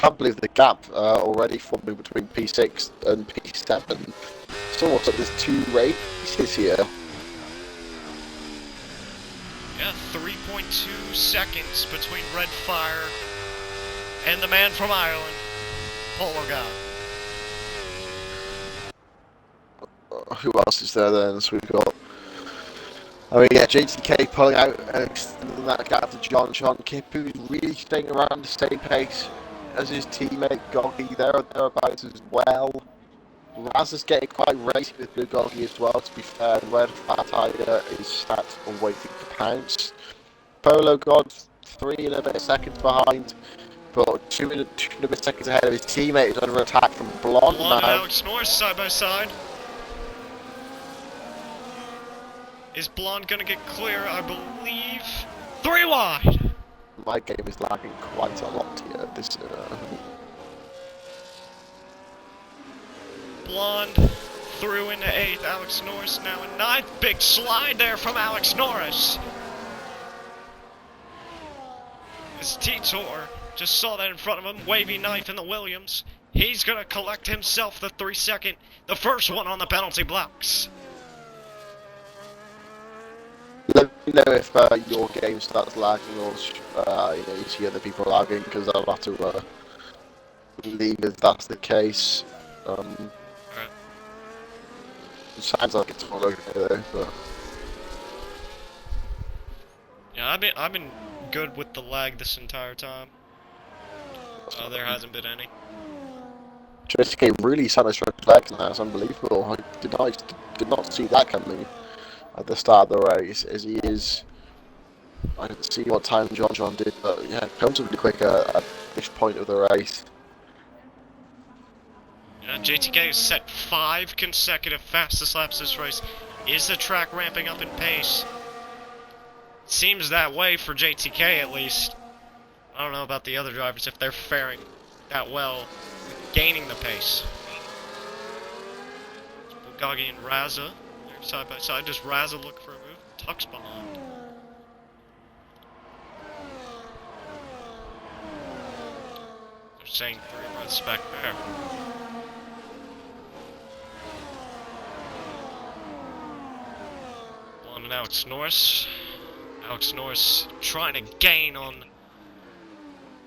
can't believe the gap already forming between P6 and P7. It's almost like there's 2 races here. Yeah, 3.2 seconds between Red Fire and the man from Ireland, Polo God. Who else is there then? So we've got... I mean, yeah, JTK pulling out and extending that gap to John Kipu, really staying around the same pace as his teammate Goggy there or thereabouts as well. Raz is getting quite racy with Blue Goggy as well, to be fair. Red Fat Tiger is sat and waiting to pounce. Polo God, 3 and a bit seconds behind, but 2 and a bit seconds ahead of his teammate who's under attack from Blonde now. And Alex Norris side by side. Is Blonde gonna get clear? I believe 3 wide. My game is lagging quite a lot here. This Blonde through into 8th. Alex Norris now in 9th. Big slide there from Alex Norris. His T-Tor just saw that in front of him. Wavy knife in the Williams. He's gonna collect himself the 3-second. The first one on the penalty blocks. Let me know if your game starts lagging or you see other people lagging, because I'll have to leave if that's the case. Alright. It sounds like it's all okay though, but... Yeah, I've been good with the lag this entire time. There hasn't been any. JSK really satisfied legs now, it's unbelievable. I did not see that coming at the start of the race, as he is... I didn't see what time John did, but yeah, comfortably quicker at this point of the race. Yeah, JTK has set 5 consecutive fastest laps this race. Is the track ramping up in pace? Seems that way for JTK at least. I don't know about the other drivers if they're faring that well with gaining the pace. Bugatti and Raza, they're side by side. Does Raza look for a move? Tucks behind. They're saying 3 months back there. And Alex Norris. Alex Norris trying to gain on...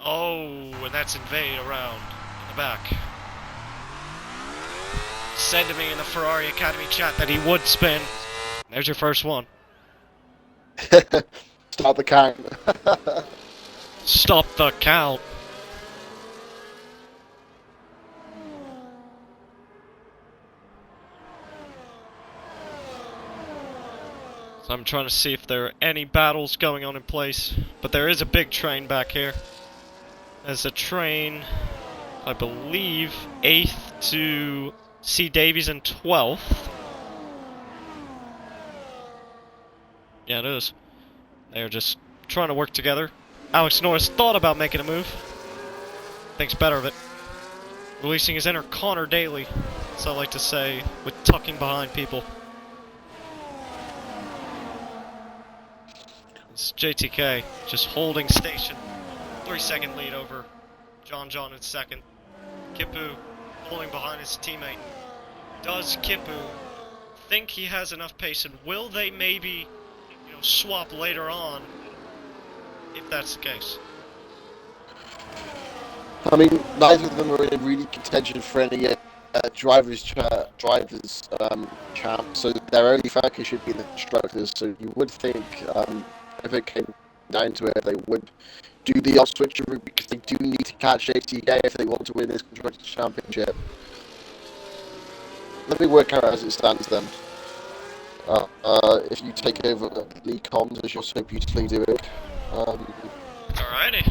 Oh, and that's invade around in the back. Said to me in the Ferrari Academy chat that he would spin. There's your first one. Stop the count. Stop the count. So I'm trying to see if there are any battles going on in place. But there is a big train back here. There's a train, I believe, 8th to C. Davies and 12th. Yeah, it is. They're just trying to work together. Alex Norris thought about making a move. Thinks better of it. Releasing his inner Connor Daly, as I like to say, with tucking behind people. It's JTK just holding station. 3-second lead over John in 2nd. Kipu holding behind his teammate. Does Kipu think he has enough pace, and will they maybe, swap later on if that's the case? I mean, neither of them are in really contention for any drivers champ, so their only focus should be the constructors. So you would think, if it came down to it, they would do the off-switcher route, because they do need to catch ATK if they want to win this constructors championship. Let me work out as it stands then. If you take over league comms as you're so beautifully doing. Alrighty.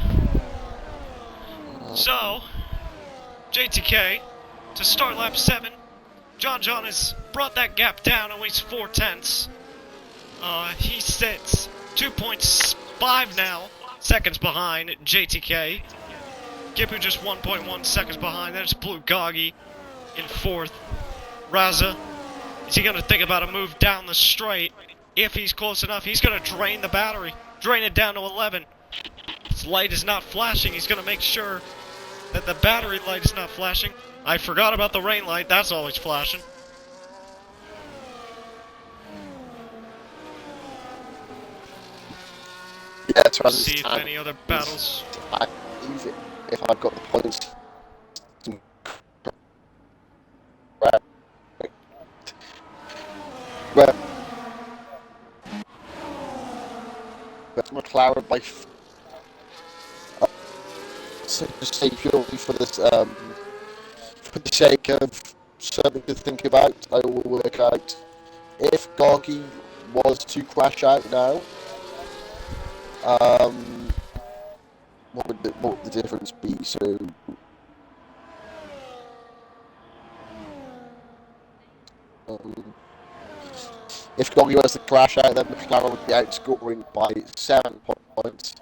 So, JTK to start lap 7. John has brought that gap down at least 4 tenths. He sits 2.5 now seconds behind JTK. Kipu just 1.1 seconds behind. There's Blue Goggy in 4th. Raza, is he going to think about a move down the straight? If he's close enough, he's going to drain the battery. Drain it down to 11. His light is not flashing. He's going to make sure that the battery light is not flashing. I forgot about the rain light, that's always flashing. Yeah, to See if understand. any other battles. If I've got the points. Where McLaren by so just say purely for this for the sake of something to think about, I will work out if Gorky was to crash out now. What would the difference be? So if Gorky was to crash out, then McLaren would be outscoring by 7 points.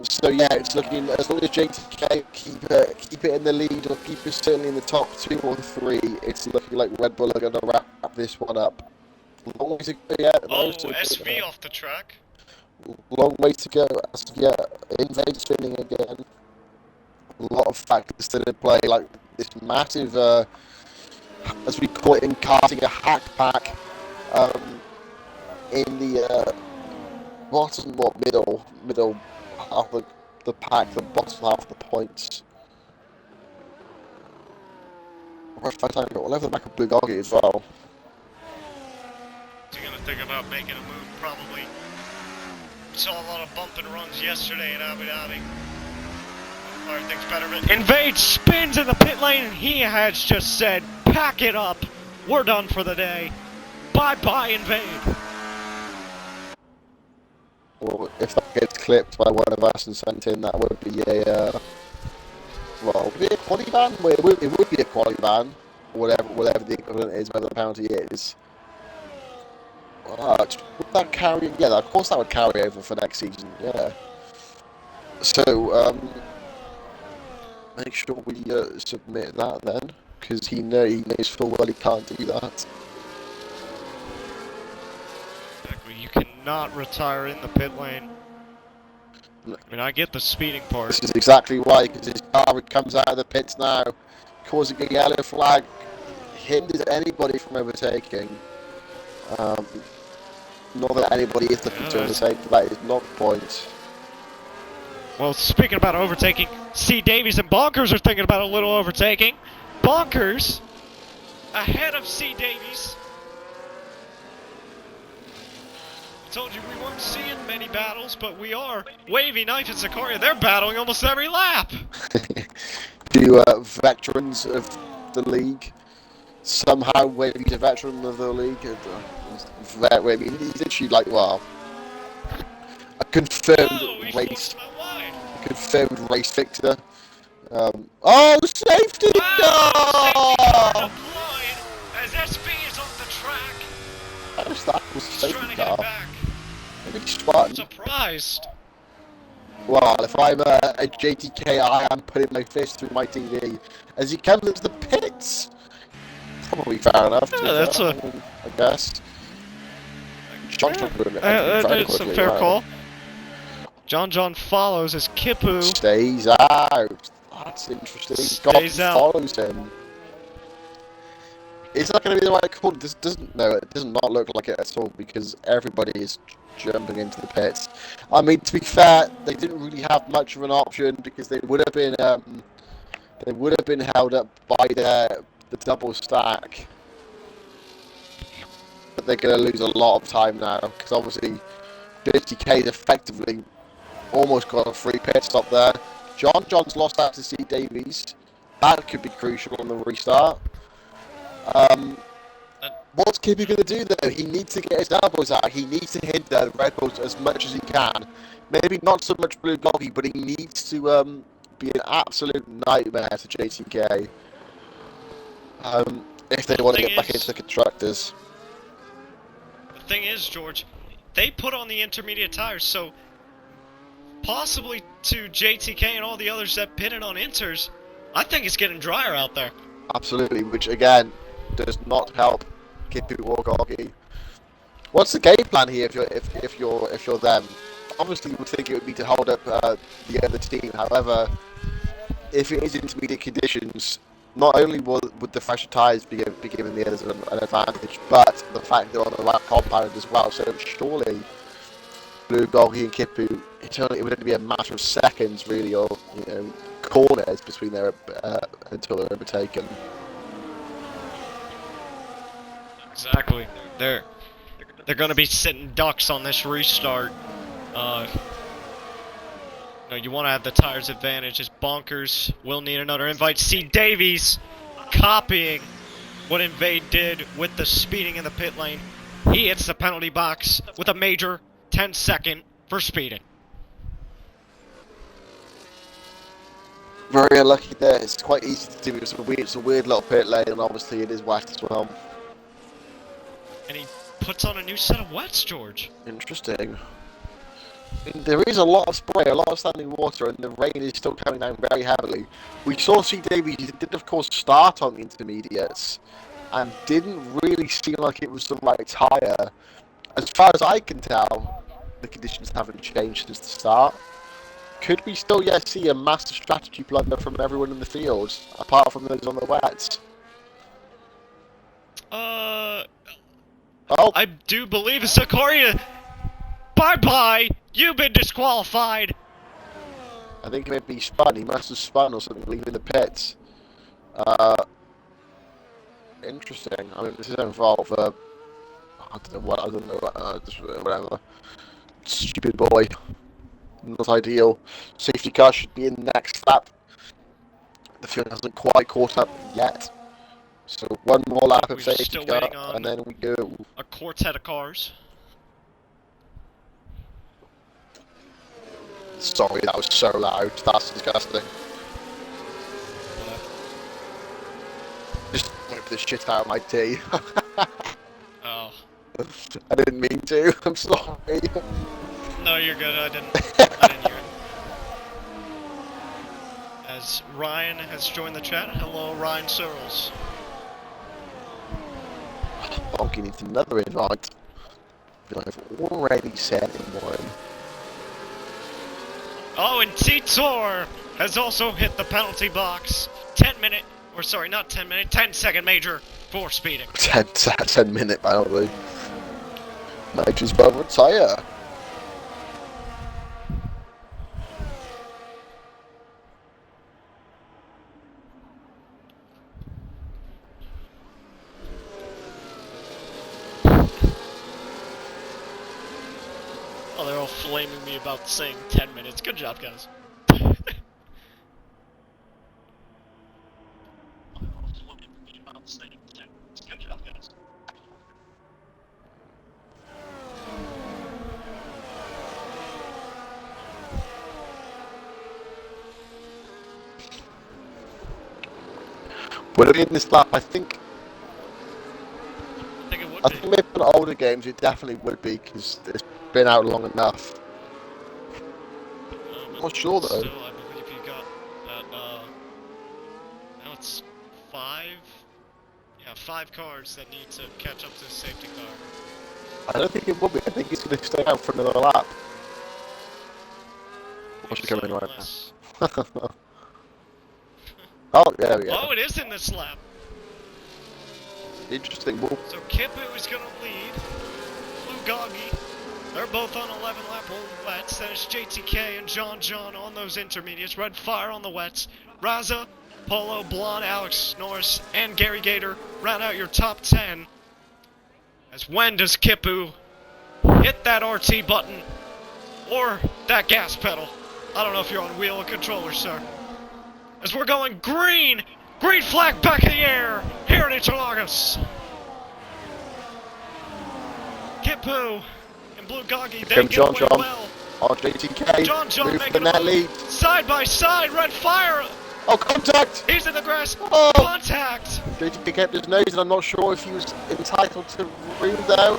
So yeah, it's looking, as long as JTK keep it in the lead, or keep it certainly in the top 2 or 3, it's looking like Red Bull are going to wrap this one up. Long way to go yet. Oh, SV off the track. Long way to go. As of yet, Invade spinning again. A lot of factors still in play, like this massive, as we call it in karting, a hack pack in the bottom, middle half of the pack, the bottom half of the points. We'll have the back of Blue Doggy as well. He's gonna think about making a move, probably. Saw a lot of bump and runs yesterday in Abu Dhabi. Everything's better, but Invade spins in the pit lane, and he has just said, pack it up. We're done for the day. Bye-bye, Invade. Well, if that gets clipped by one of us and sent in, that would be a, well, would it be a quality ban? Well, it would be a quality ban, whatever the equivalent is, whatever the penalty is. Would that carry? Yeah, of course that would carry over for next season. Yeah. So make sure we submit that then, because he knows full well he can't do that. Exactly. You cannot retire in the pit lane. I mean, I get the speeding part. This is exactly why, because his car comes out of the pits now, causing a yellow flag, hinders anybody from overtaking. Not that anybody is looking to overtake, but that is not the point. Well, speaking about overtaking, C. Davies and Bonkers are thinking about a little overtaking. Bonkers ahead of C. Davies. I told you we weren't seeing many battles, but we are. Wavy, Knight, and Sikoria, they're battling almost every lap. Two veterans of the league. Somehow Wavy's a veteran of the league. He's literally like, well, a confirmed race victor. Oh, safety car! As SB is on the track. That was safety car. Maybe I'm surprised. Well, if I'm a JTK, I am putting my fist through my TV as he comes into the pits. Probably fair enough. Yeah, that's I guess. That's a fair call. John follows as Kipu stays out. That's interesting. Stays out. Follows him. Is that going to be the right call? This doesn't. No, it does not look like it at all because everybody is jumping into the pits. I mean, to be fair, they didn't really have much of an option because they would have been held up by the double stack. But they're going to lose a lot of time now because obviously 50K's effectively almost got a free pit stop there. John's lost out to C. Davies. That could be crucial on the restart. What's Kippy going to do though? He needs to get his elbows out. He needs to hit the Red Bulls as much as he can. Maybe not so much Blue Doggy, but he needs to be an absolute nightmare to JTK. If they want to get back into the constructors. The thing is, George, they put on the intermediate tires, so possibly to JTK and all the others that pitted on inters, I think it's getting drier out there. Absolutely, which again does not help Kippy or Gorky. What's the game plan here if you're them? Obviously, you would think it would be to hold up the other team. However, if it is intermediate conditions, not only would the fresher tyres be giving the others an advantage, but the fact they're on the right compound as well. So surely Blue, Golgi and Kipu, it would only be a matter of seconds, really, or corners between their until they're overtaken. Exactly. They're going to be sitting ducks on this restart. You want to have the tires advantage. As Bonkers will need another invite. See Davies copying what Invade did with the speeding in the pit lane. He hits the penalty box with a major 10-second for speeding. Very unlucky there. It's quite easy to do. It's a weird little pit lane, and obviously it is wet as well. And he puts on a new set of wets, George. Interesting. There is a lot of spray, a lot of standing water, and the rain is still coming down very heavily. We saw C. Davies, he did of course start on the intermediates, and didn't really seem like it was the right tyre. As far as I can tell, the conditions haven't changed since the start. Could we still yet see a massive strategy blunder from everyone in the field, apart from those on the wets? I do believe Zakaria. Bye-bye! You've been disqualified! I think maybe he spun. He must have spun or something, leaving the pits. Interesting. I mean, this is involved. I don't know what. I don't know. Just whatever. Stupid boy. Not ideal. Safety car should be in the next lap. The field hasn't quite caught up yet. So one more lap of safety car, and then we go. A quartet of cars. Sorry, that was so loud. That's disgusting. Just whip the shit out of my tea. Oh. I didn't mean to. I'm sorry. No, you're good. I didn't hear it. As Ryan has joined the chat. Hello, Ryan Searles. Bonky needs another invite. I've already sent him one. Oh, and Titor has also hit the penalty box. 10-second major for speeding. 10-minute penalty. Might just well retire. Oh, they're all flaming me about saying 10 minutes. Good job, guys. Would it be in this lap? I think it would be. I think maybe on older games it definitely would be, because it's been out long enough. I'm not sure though. Still, I believe you got that, now it's 5? Yeah, 5 cars that need to catch up to the safety car. I don't think it will be. I think it's going to stay out for another lap. What's coming right now? Oh, there we go. Oh, it is in this lap. Interesting move. So Kipu is going to lead. Lugagi. They're both on 11 lap wets. Then it's JTK and John on those intermediates. Red Fire on the wets. Raza, Polo, Blonde, Alex Norris, and Gary Gator round out your top 10. As when does Kipu hit that RT button or that gas pedal? I don't know if you're on wheel or controller, sir. As we're going green! Green flag back in the air here at Interlagos. Kipu and Blue Goggy, they get away well. JTK, John making a lead. Side by side, Red Fire. Oh, contact! He's in the grass. Oh. Contact! JTK kept his nose, and I'm not sure if he was entitled to room there.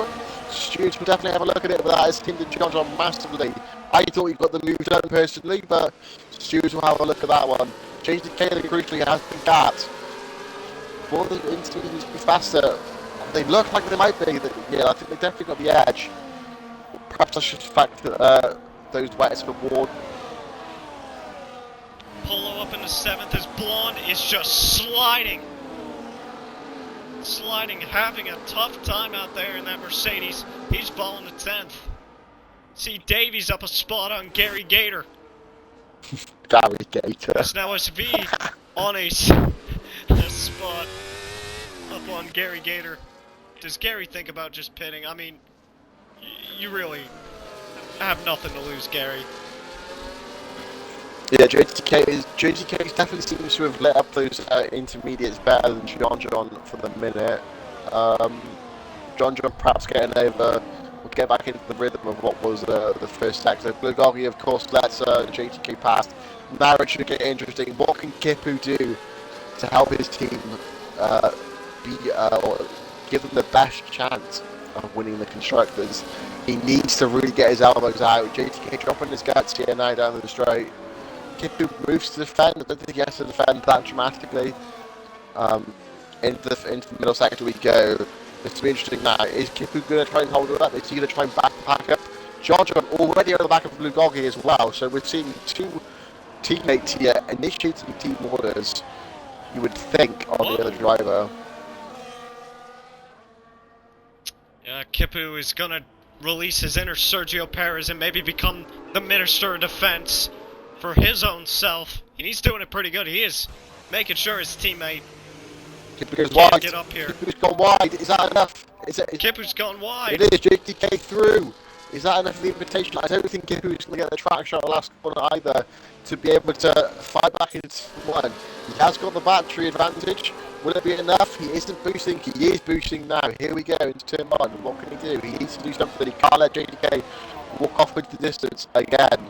Stewards will definitely have a look at it, but that has hindered John massively. I thought he got the move done personally, but stewards will have a look at that one. JTK crucially has been gapped. One of the intermediates be faster. They look like they might be. Yeah, I think they definitely got the edge. Perhaps I should factor those wets for Ward. Polo up up into 7th as Blonde is just sliding. Having a tough time out there in that Mercedes. He's falling to 10th. See, Davies up a spot on Gary Gator. Gary Gator. It's now SV on a spot up on Gary Gator. Does Gary think about just pitting? I mean, you really have nothing to lose, Gary. Yeah, JTK definitely seems to have let up those intermediates better than John for the minute. John perhaps getting over, will get back into the rhythm of what was the first sector. Bulgogi, of course, lets JTK pass. Now it should get interesting. What can Kipu do to help his team or give them the best chance of winning the constructors? He needs to really get his elbows out. JTK dropping his guts here now down the straight. Kipu moves to defend. I don't think he has to defend that dramatically. Into the middle sector we go. It's to be interesting now. Is Kipu going to try and hold it up? Is he going to try and back up? John already on the back of Bulgogi as well. So we're seeing two teammates here initiating team orders. You would think on the other driver. Yeah, Kipu is going to release his inner Sergio Perez and maybe become the Minister of Defense for his own self. He's doing it pretty good. He is making sure his teammate Kipu's wide. Get up here. Kipu's gone wide. Is that enough? Kipu's gone wide. It is. JTK through. Is that enough for the invitation? I don't think Kipu's going to get the traction on the last corner either to be able to fight back into one. He has got the battery advantage. Will it be enough? He isn't boosting. He is boosting now. Here we go into turn 1. What can he do? He needs to do something. He can't let JTK walk off into the distance again.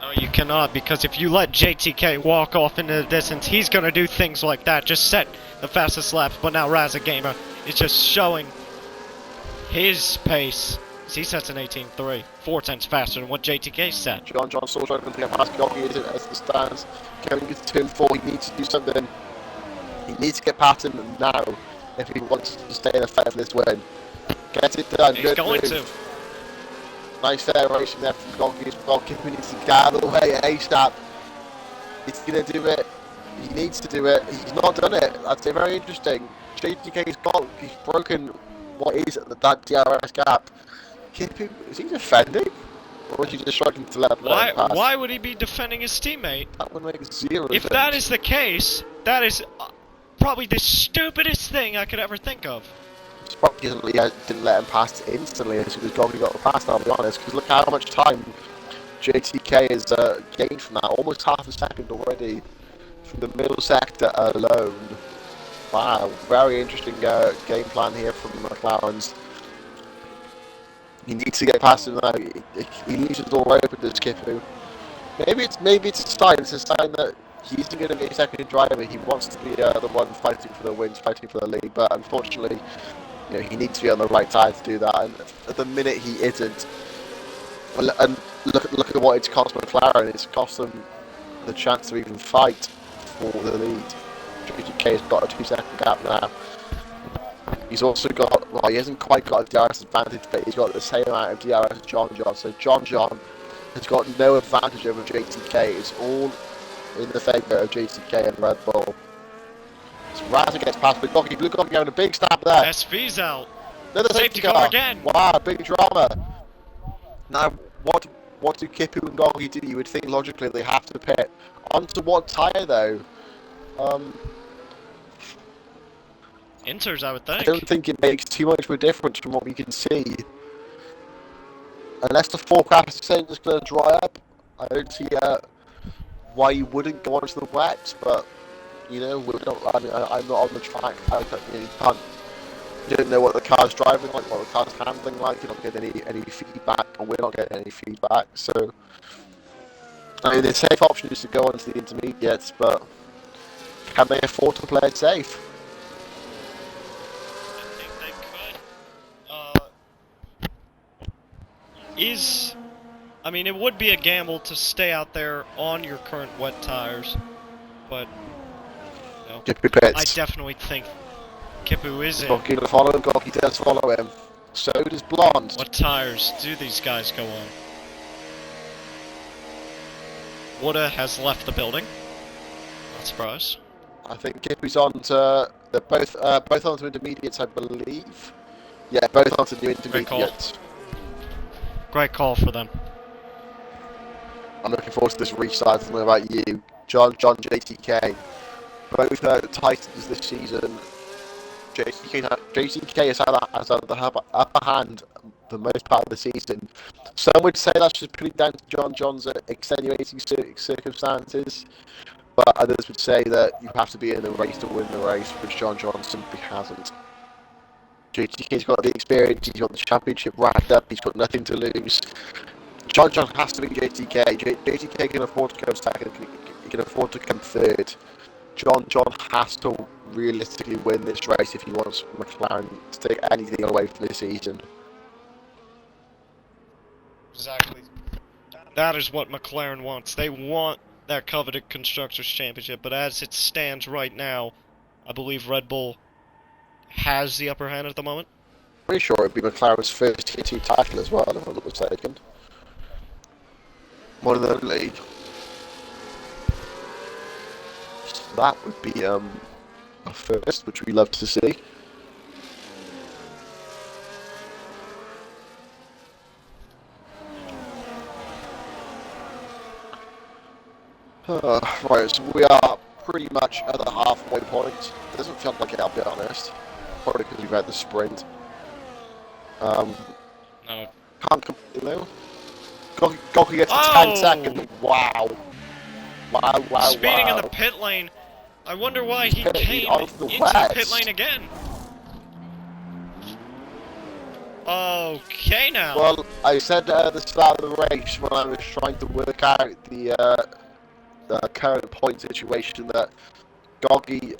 No, you cannot, because if you let JTK walk off into the distance, he's going to do things like that. Just set the fastest laps, but now Raza Gamer is just showing his pace. He sets an 18.3, 4 tenths faster than what JTK set. John still trying to get past Gogi as it stands. Going into turn 4, he needs to do something. He needs to get past him now if he wants to stay in the fight for this win. Get it done. He's going to. Nice fair racing there from Gogi as well. Kipu needs to get out of the way ASAP. He's going to do it. He needs to do it. He's not done it. That's very interesting. JTK's he's broken what is that DRS gap. Kipu, is he defending? Or is he just striking to let him pass? Why would he be defending his teammate? That would make zero sense. If that is the case, that is probably the stupidest thing I could ever think of. It's probably he didn't let him pass instantly as soon as Gogi got past, I'll be honest, because look how much time JTK has gained from that. Almost half a second already from the middle sector alone. Wow, very interesting game plan here from McLaren's. He needs to get past him now. He leaves the door open to Kipu. Maybe it's a sign. It's a sign that he isn't going to be a second driver. He wants to be the one fighting for the wins, fighting for the lead. But unfortunately, he needs to be on the right side to do that. And at the minute, he isn't. And look at what it's cost McLaren. It's cost them the chance to even fight for the lead. JTK has got a 2-second gap now. He's also got, well, he hasn't quite got a DRS advantage, but he's got the same amount of DRS as John. So John has got no advantage over JTK. It's all in the favour of JTK and Red Bull. So Raza gets past Bulgogi. Bulgogi having a big stab there. SV's out. Another Safety car again. Wow, big drama. Now, what do Kipu and Gogi do? You would think logically they have to pit. Onto what tyre though? Inters, I would think. I don't think it makes too much of a difference from what we can see. Unless the forecast is saying it's going to dry up, I don't see why you wouldn't go onto the wet. But we're not. I'm not on the track. You don't know what the car's driving like, what the car's handling like. You're not getting any feedback, and we're not getting any feedback. So, I mean, the safe option is to go onto the intermediates, but can they afford to play it safe? I mean, it would be a gamble to stay out there on your current wet tires, but I definitely think Kipu is in. Gogi does follow him. So does Blonde. What tires do these guys go on? Woda has left the building. Not surprised. I think Kippy's on to... They're both on to intermediates, I believe. Yeah, both on to new Great call. intermediates. Great call for them. I'm looking forward to this restart. I don't know about you. John, JTK. Both Titans this season. JTK has had the upper hand the most part of the season. Some would say that's just purely down to John's extenuating circumstances, but others would say that you have to be in the race to win the race, which John simply hasn't. JTK's got the experience, he's got the championship racked up, he's got nothing to lose. John has to be JTK. JTK can afford to go second, he can afford to come third. John has to realistically win this race if he wants McLaren to take anything away from this season. Exactly. That is what McLaren wants. They want that coveted Constructors' Championship, but as it stands right now, I believe Red Bull has the upper hand at the moment. Pretty sure it'd be McLaren's first T2 title as well, if I'm not mistaken. More than the league. So that would be a first, which we love to see. Right, so we are pretty much at the halfway point. Doesn't feel like it, I'll be honest. Probably because we've had the sprint. No. Can't completely know. Goki gets 10 seconds. Wow. Wow. Speeding in the pit lane. I wonder why he came into the pit lane again. Okay now. Well, I said at the start of the race when I was trying to work out the current point situation that Goggy,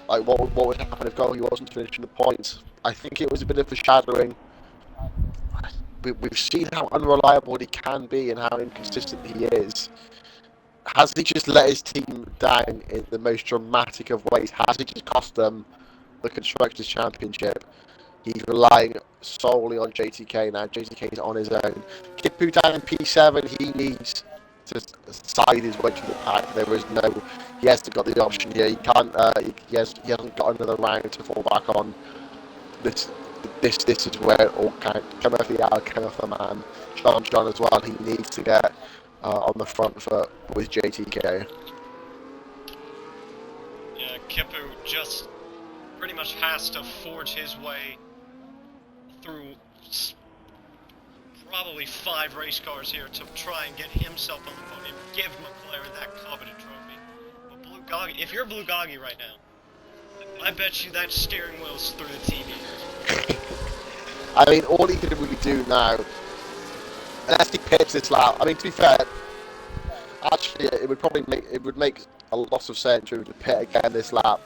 like what would happen if Goggy wasn't finishing the points. I think it was a bit of foreshadowing. We've seen how unreliable he can be and how inconsistent he is. Has he just let his team down in the most dramatic of ways? Has he just cost them the Constructors' Championship? He's relying solely on JTK now. JTK is on his own. Kipu down in P7, he needs to side his way to the pack. There is no... He hasn't got the option here. He can't... he hasn't got another round to fall back on. This is where it all can come off the hour, come off the man. John as well. He needs to get on the front foot with JTK. Yeah, Kipu just pretty much has to forge his way through probably 5 race cars here to try and get himself on the podium, give McLaren that coveted trophy. But Blue Goggy, if you're Blue Goggy right now, I bet you that steering wheel's through the TV. I mean, all he can really do now, unless he pits this lap. I mean, to be fair, actually, it would make a lot of sense to pit again this lap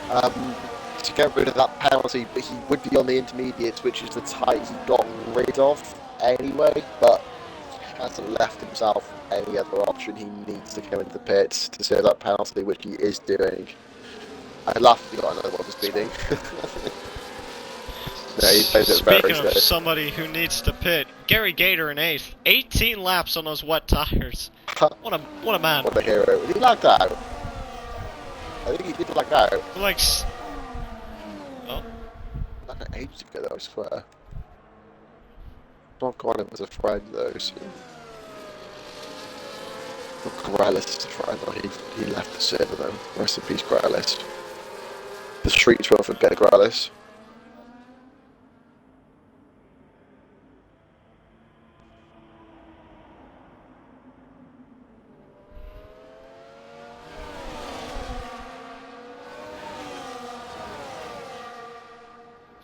to get rid of that penalty. But he would be on the intermediates, which is the type he got rid of anyway. But he hasn't left himself any other option. He needs to go into the pits to serve that penalty, which he is doing. I laughed if he got another one for speeding. No, he played it very Speaking of good. somebody who needs to pit, Gary Gator in 8th. 18 laps on those wet tires. What a man. What a hero. Did he lag out? I think he did lag out. Like... Oh. Lag out ages ago though, I swear. Not got him as a friend though, so... Not Corrales as a friend, though. He left the server though. Rest in peace, Corrales. The streets will forget Corrales.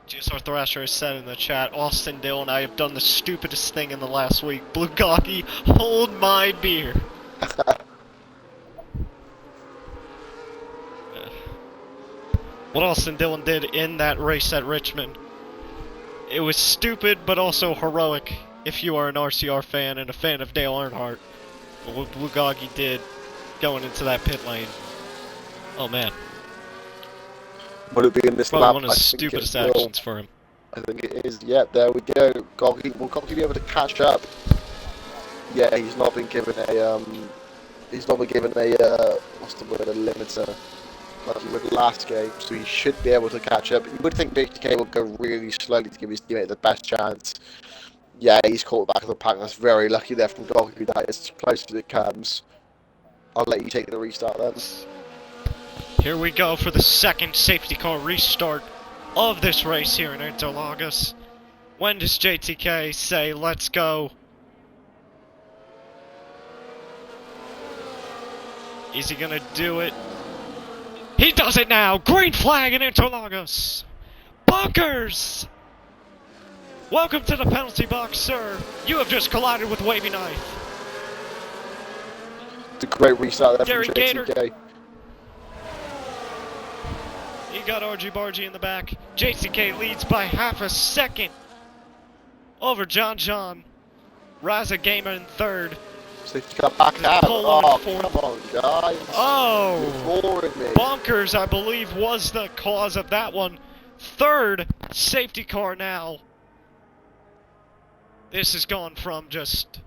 GSR Thrasher has said in the chat, Austin Dill and I have done the stupidest thing in the last week. Blue Goggy, hold my beer. What Austin Dillon did in that race at Richmond, it was stupid but also heroic if you are an RCR fan and a fan of Dale Earnhardt. But what Blue Goggy did going into that pit lane, oh man. Would it be in this Probably lap? one of the stupidest actions for him. I think it is. Yeah, there we go. Will Goggy be able to catch up? Yeah, he's not been given a what's the word, a limiter like he would last game, so he should be able to catch up. You would think JTK would go really slowly to give his teammate the best chance. Yeah, he's caught back of the pack. That's very lucky there from Goku. That is as close as it comes. I'll let you take the restart then. Here we go for the second safety car restart of this race here in Interlagos. When does JTK say, let's go? Is he gonna do it? He does it now! Green flag in Interlagos! Bunkers! Welcome to the penalty box, sir. You have just collided with Wavy Knife. It's a great restart there Gary from Gator. JTK. He got RG Bargy in the back. JTK leads by half a second over John John. Raza Gamer in third. Safety car back out. Polo in Oh, fourth. come on, guys. Oh! You're boring me. Bonkers, I believe, was the cause of that one. Third safety car now. This has gone from just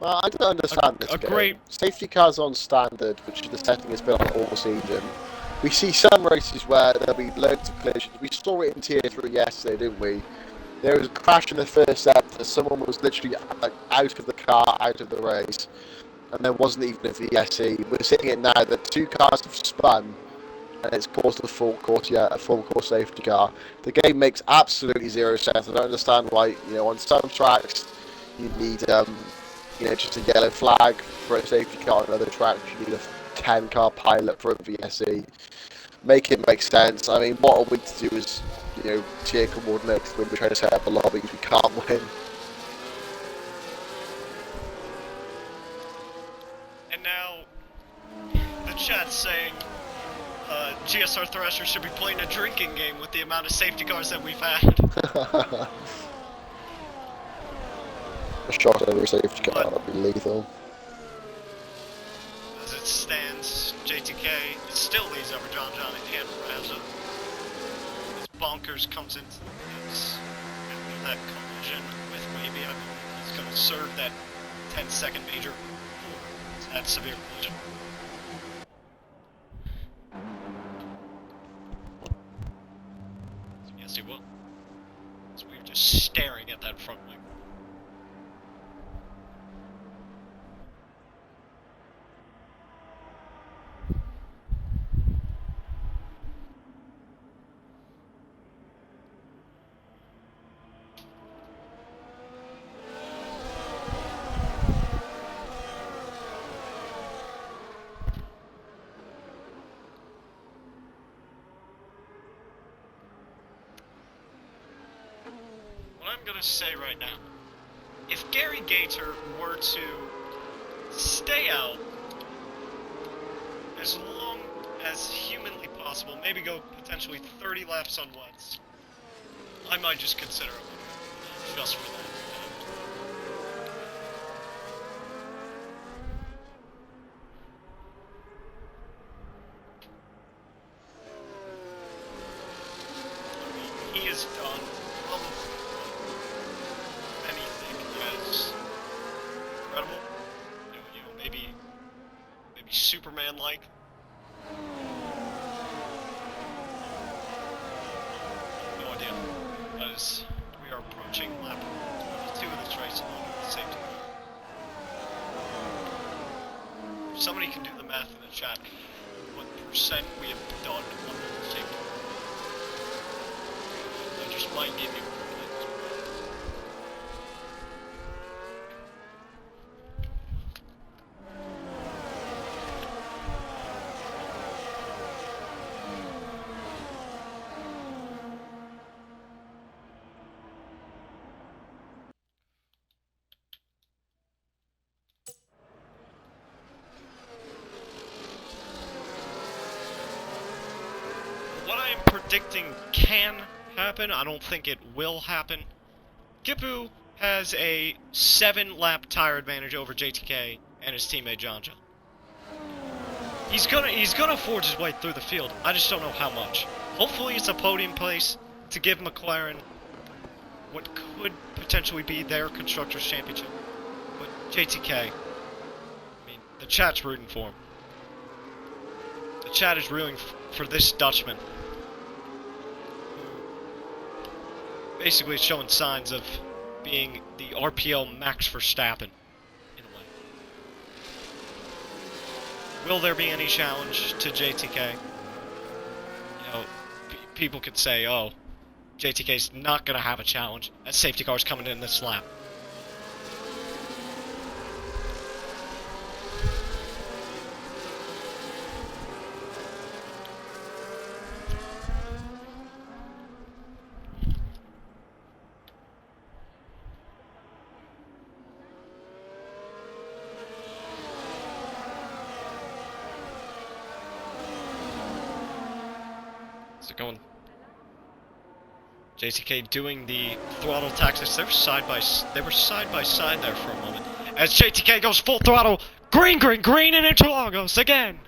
Well, I don't understand this game. great... Safety cars on standard, which is the setting it's been on all season. We see some races where there'll be loads of collisions. We saw it in Tier 3 yesterday, didn't we? There was a crash in the first sector. Someone was literally like, out of the car, out of the race. And there wasn't even a VSE. We're seeing it now that two cars have spun. And it's caused a full course, a full course safety car. The game makes absolutely zero sense. I don't understand why, on some tracks you need, just a yellow flag for a safety car. On other tracks you need a 10-car pilot for a VSE. Make it make sense. I mean, what are we to do as, tier coordinators when we're trying to set up a lobby? We can't win. And now, the chat's saying GSR Thrasher should be playing a drinking game with the amount of safety cars that we've had. A shot at every safety car would be lethal. As it stands, JTK still leads over John John and Raza. As Bonkers comes into that collision with Wavy, I believe he's going to serve that 10-second major for that severe collision. Yes, he will. So we're just staring at that front wing. I'm gonna say right now, if Gary Gator were to stay out as long as humanly possible, maybe go potentially 30 laps on wets, I might just consider it just for that. I mean, he has done incredible. Maybe Superman-like. No idea. As we are approaching lap 22 of this race along with the safety car. If somebody can do the math in the chat, what percent we have done on the safety car. I just might give you what I am predicting can happen. I don't think it will happen. Kipu has a 7-lap tire advantage over JTK and his teammate John John. He's gonna forge his way through the field. I just don't know how much. Hopefully it's a podium place to give McLaren what could potentially be their Constructors' Championship. But JTK. I mean, the chat's rooting for him. The chat is rooting for this Dutchman. Who basically is showing signs of being the RPL Max Verstappen, in a way. Will there be any challenge to JTK? You know, people could say, oh, JTK's not going to have a challenge as safety cars coming in this lap. So going, JTK doing the throttle tactics. They were side by side there for a moment. As JTK goes full throttle, green, and Interlagos again.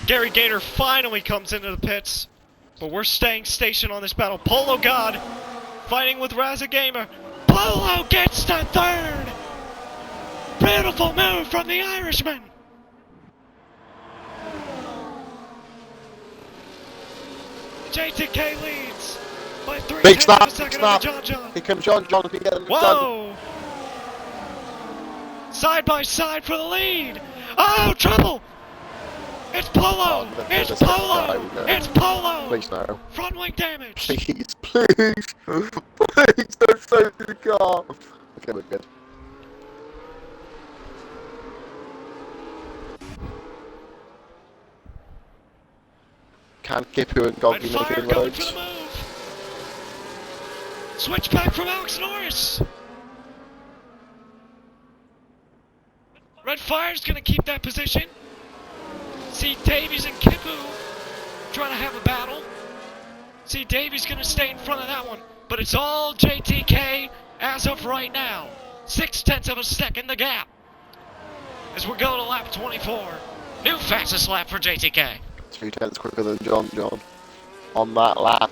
Gary Gator finally comes into the pits, but we're staying stationed on this battle. Polo God fighting with Raza Gamer. Polo gets the third. Beautiful move from the Irishman. JTK leads by 3 Big tenths of a snap, second snap. over John. Here comes John. John can get him. Whoa! Side by side for the lead. Oh, trouble! It's Polo! Oh, It's Polo! It's Polo! Please no. Front wing damage. Please, please, please don't save the car. Okay, we're good. Can Kipu and Red Goggy Fire make it going for roads? the move. Switch back from Alex Norris. Red Fire's gonna keep that position. See Davies and Kipu trying to have a battle. See Davies gonna stay in front of that one. But it's all JTK as of right now. 6 tenths of a second the gap. As we're going to lap 24. New fastest lap for JTK. 3 tenths quicker than John on that lap.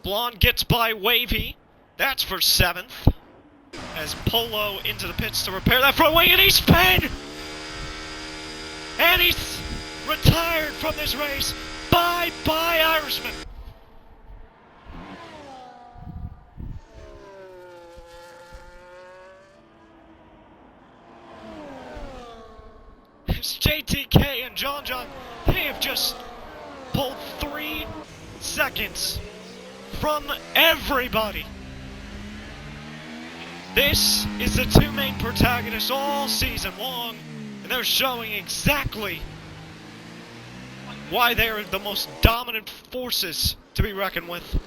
Blonde gets by Wavy. That's for 7th. As Polo into the pits to repair that front wing, and he's spun! And he's retired from this race. Bye-bye, Irishman. It's JTK and John, they have just pulled 3 seconds from everybody. This is the 2 main protagonists all season long, and they're showing exactly why they're the most dominant forces to be reckoned with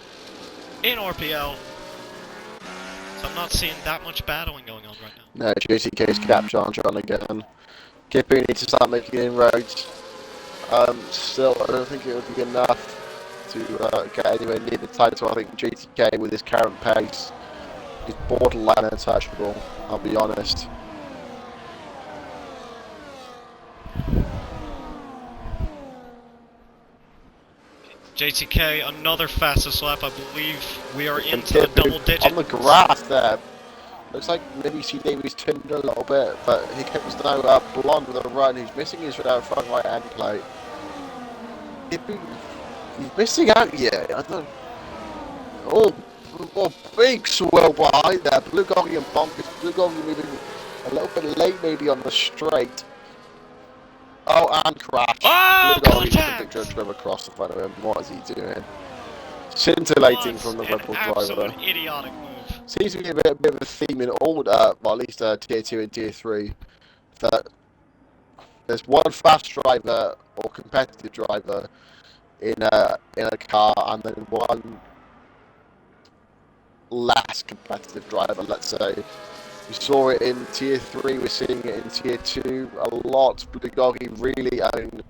in RPL. So I'm not seeing that much battling going on right now. No, JCK's capped John again. Kipu needs to start making inroads. Still, I don't think it would be enough to get anywhere near the title. I think JTK with his current pace is borderline untouchable, I'll be honest. JTK, another fastest lap. I believe we are into the double digit. On the grass there. Looks like maybe C. Davies turned a little bit, but he comes now Blonde with a run. He's missing his front right hand plate. He's missing out here. I don't. Oh, big swell behind there. Blue Goggy and Bonkers. Blue Goggy moving a little bit late maybe on the straight. Oh, and crash. Oh, Blue Goggy contact! just drove across the front of him. What is he doing? Scintillating from the Red Bull driver. Idiotic move. Seems to be a bit of a theme in all, well, at least tier 2 and tier 3, that there's one fast driver or competitive driver in a car, and then one less competitive driver, let's say. We saw it in tier 3, we're seeing it in tier 2 a lot. Bulgogi really, I mean,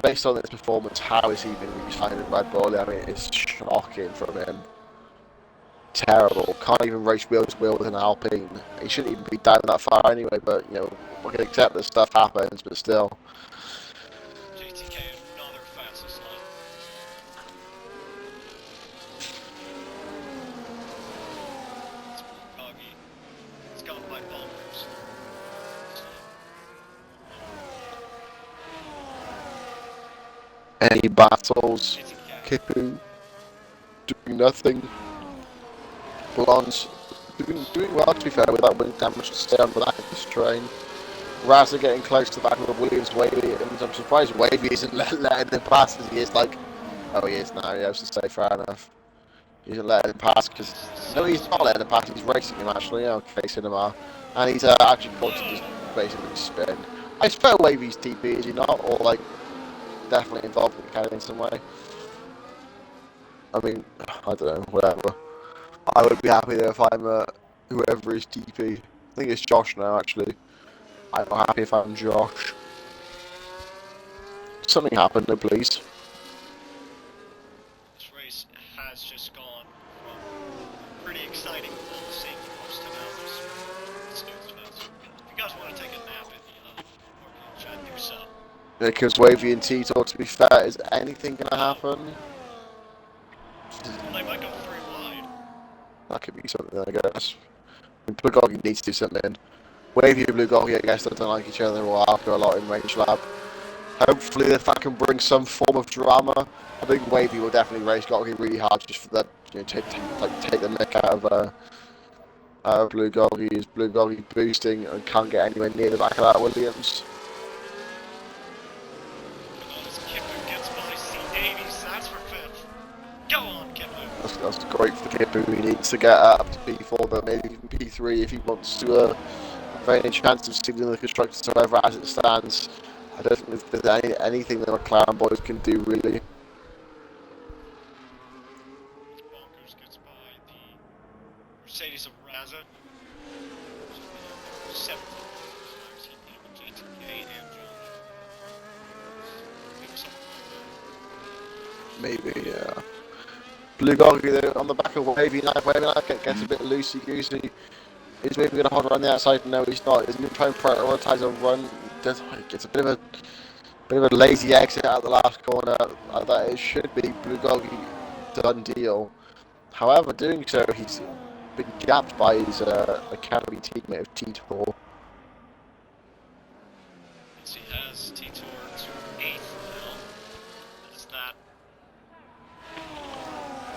based on his performance, how is he even re-signing Red Bull? I mean, it's shocking from him. Terrible. Can't even race wheel to wheel with an Alpine. He shouldn't even be down that far anyway, but, you know, we can accept that stuff happens, but still. JTK, another fastest Any battles? JTK. Kipu doing nothing. Blonde doing well, to be fair, with that wind damage to stay on the back of this train. Razza getting close to the back of Williams, Wavy, and I'm surprised Wavy isn't letting them pass as he is like, oh he is now, yeah, I was to say, fair enough. He isn't letting him pass because, no he's not letting him pass, he's racing him actually, okay, Cinema. And he's actually caught to just basically spin. I suppose Wavy's TP, is he not? Or like, definitely involved in the cannon in some way. I mean, I don't know, whatever. I would be happy if I'm whoever is TP. I think it's Josh now actually. I'm not happy if I'm Josh. Something happened though, please. This race has just gone from pretty exciting all the safety post to now just snooze fest. If you guys want to take a nap in the RPL chat, do so. Because Wavy and T-Talk, to be fair, is anything going to happen? Well, they might go 3 wide. That could be something, I guess. I mean, Blue Goggin needs to do something. Wavy and Blue Goggin, I guess, don't like each other, will argue a lot in Range Lab. Hopefully, if that can bring some form of drama, I think Wavy will definitely race Goggin really hard just for that, you know, take the mick out of Blue Goggin. Is Blue Goggin boosting and can't get anywhere near the back of that Williams? Gets by C. Davies, that's for 5th. Go on, Kipu. That's great for Kipu. He needs to get up to P4, but maybe even P3 if he wants to have any chance of stealing the constructors. However, as it stands, I don't think there's anything the McLaren boys can do really. Bonkers gets by the Mercedes of Razza. 7th. JTK and John. Maybe, yeah. Blue Goggin on the back of Wavy Knife. Wavy Knife gets a bit loosey-goosey. Is Wavy going to hold around the outside? No, he's not. Is he going to try and prioritise a run? Gets a bit of a lazy exit out of the last corner. That it should be Blue Goggin done deal. However, doing so, he's been gapped by his academy teammate of T-Tor. He has T-Tor to 8th now. As that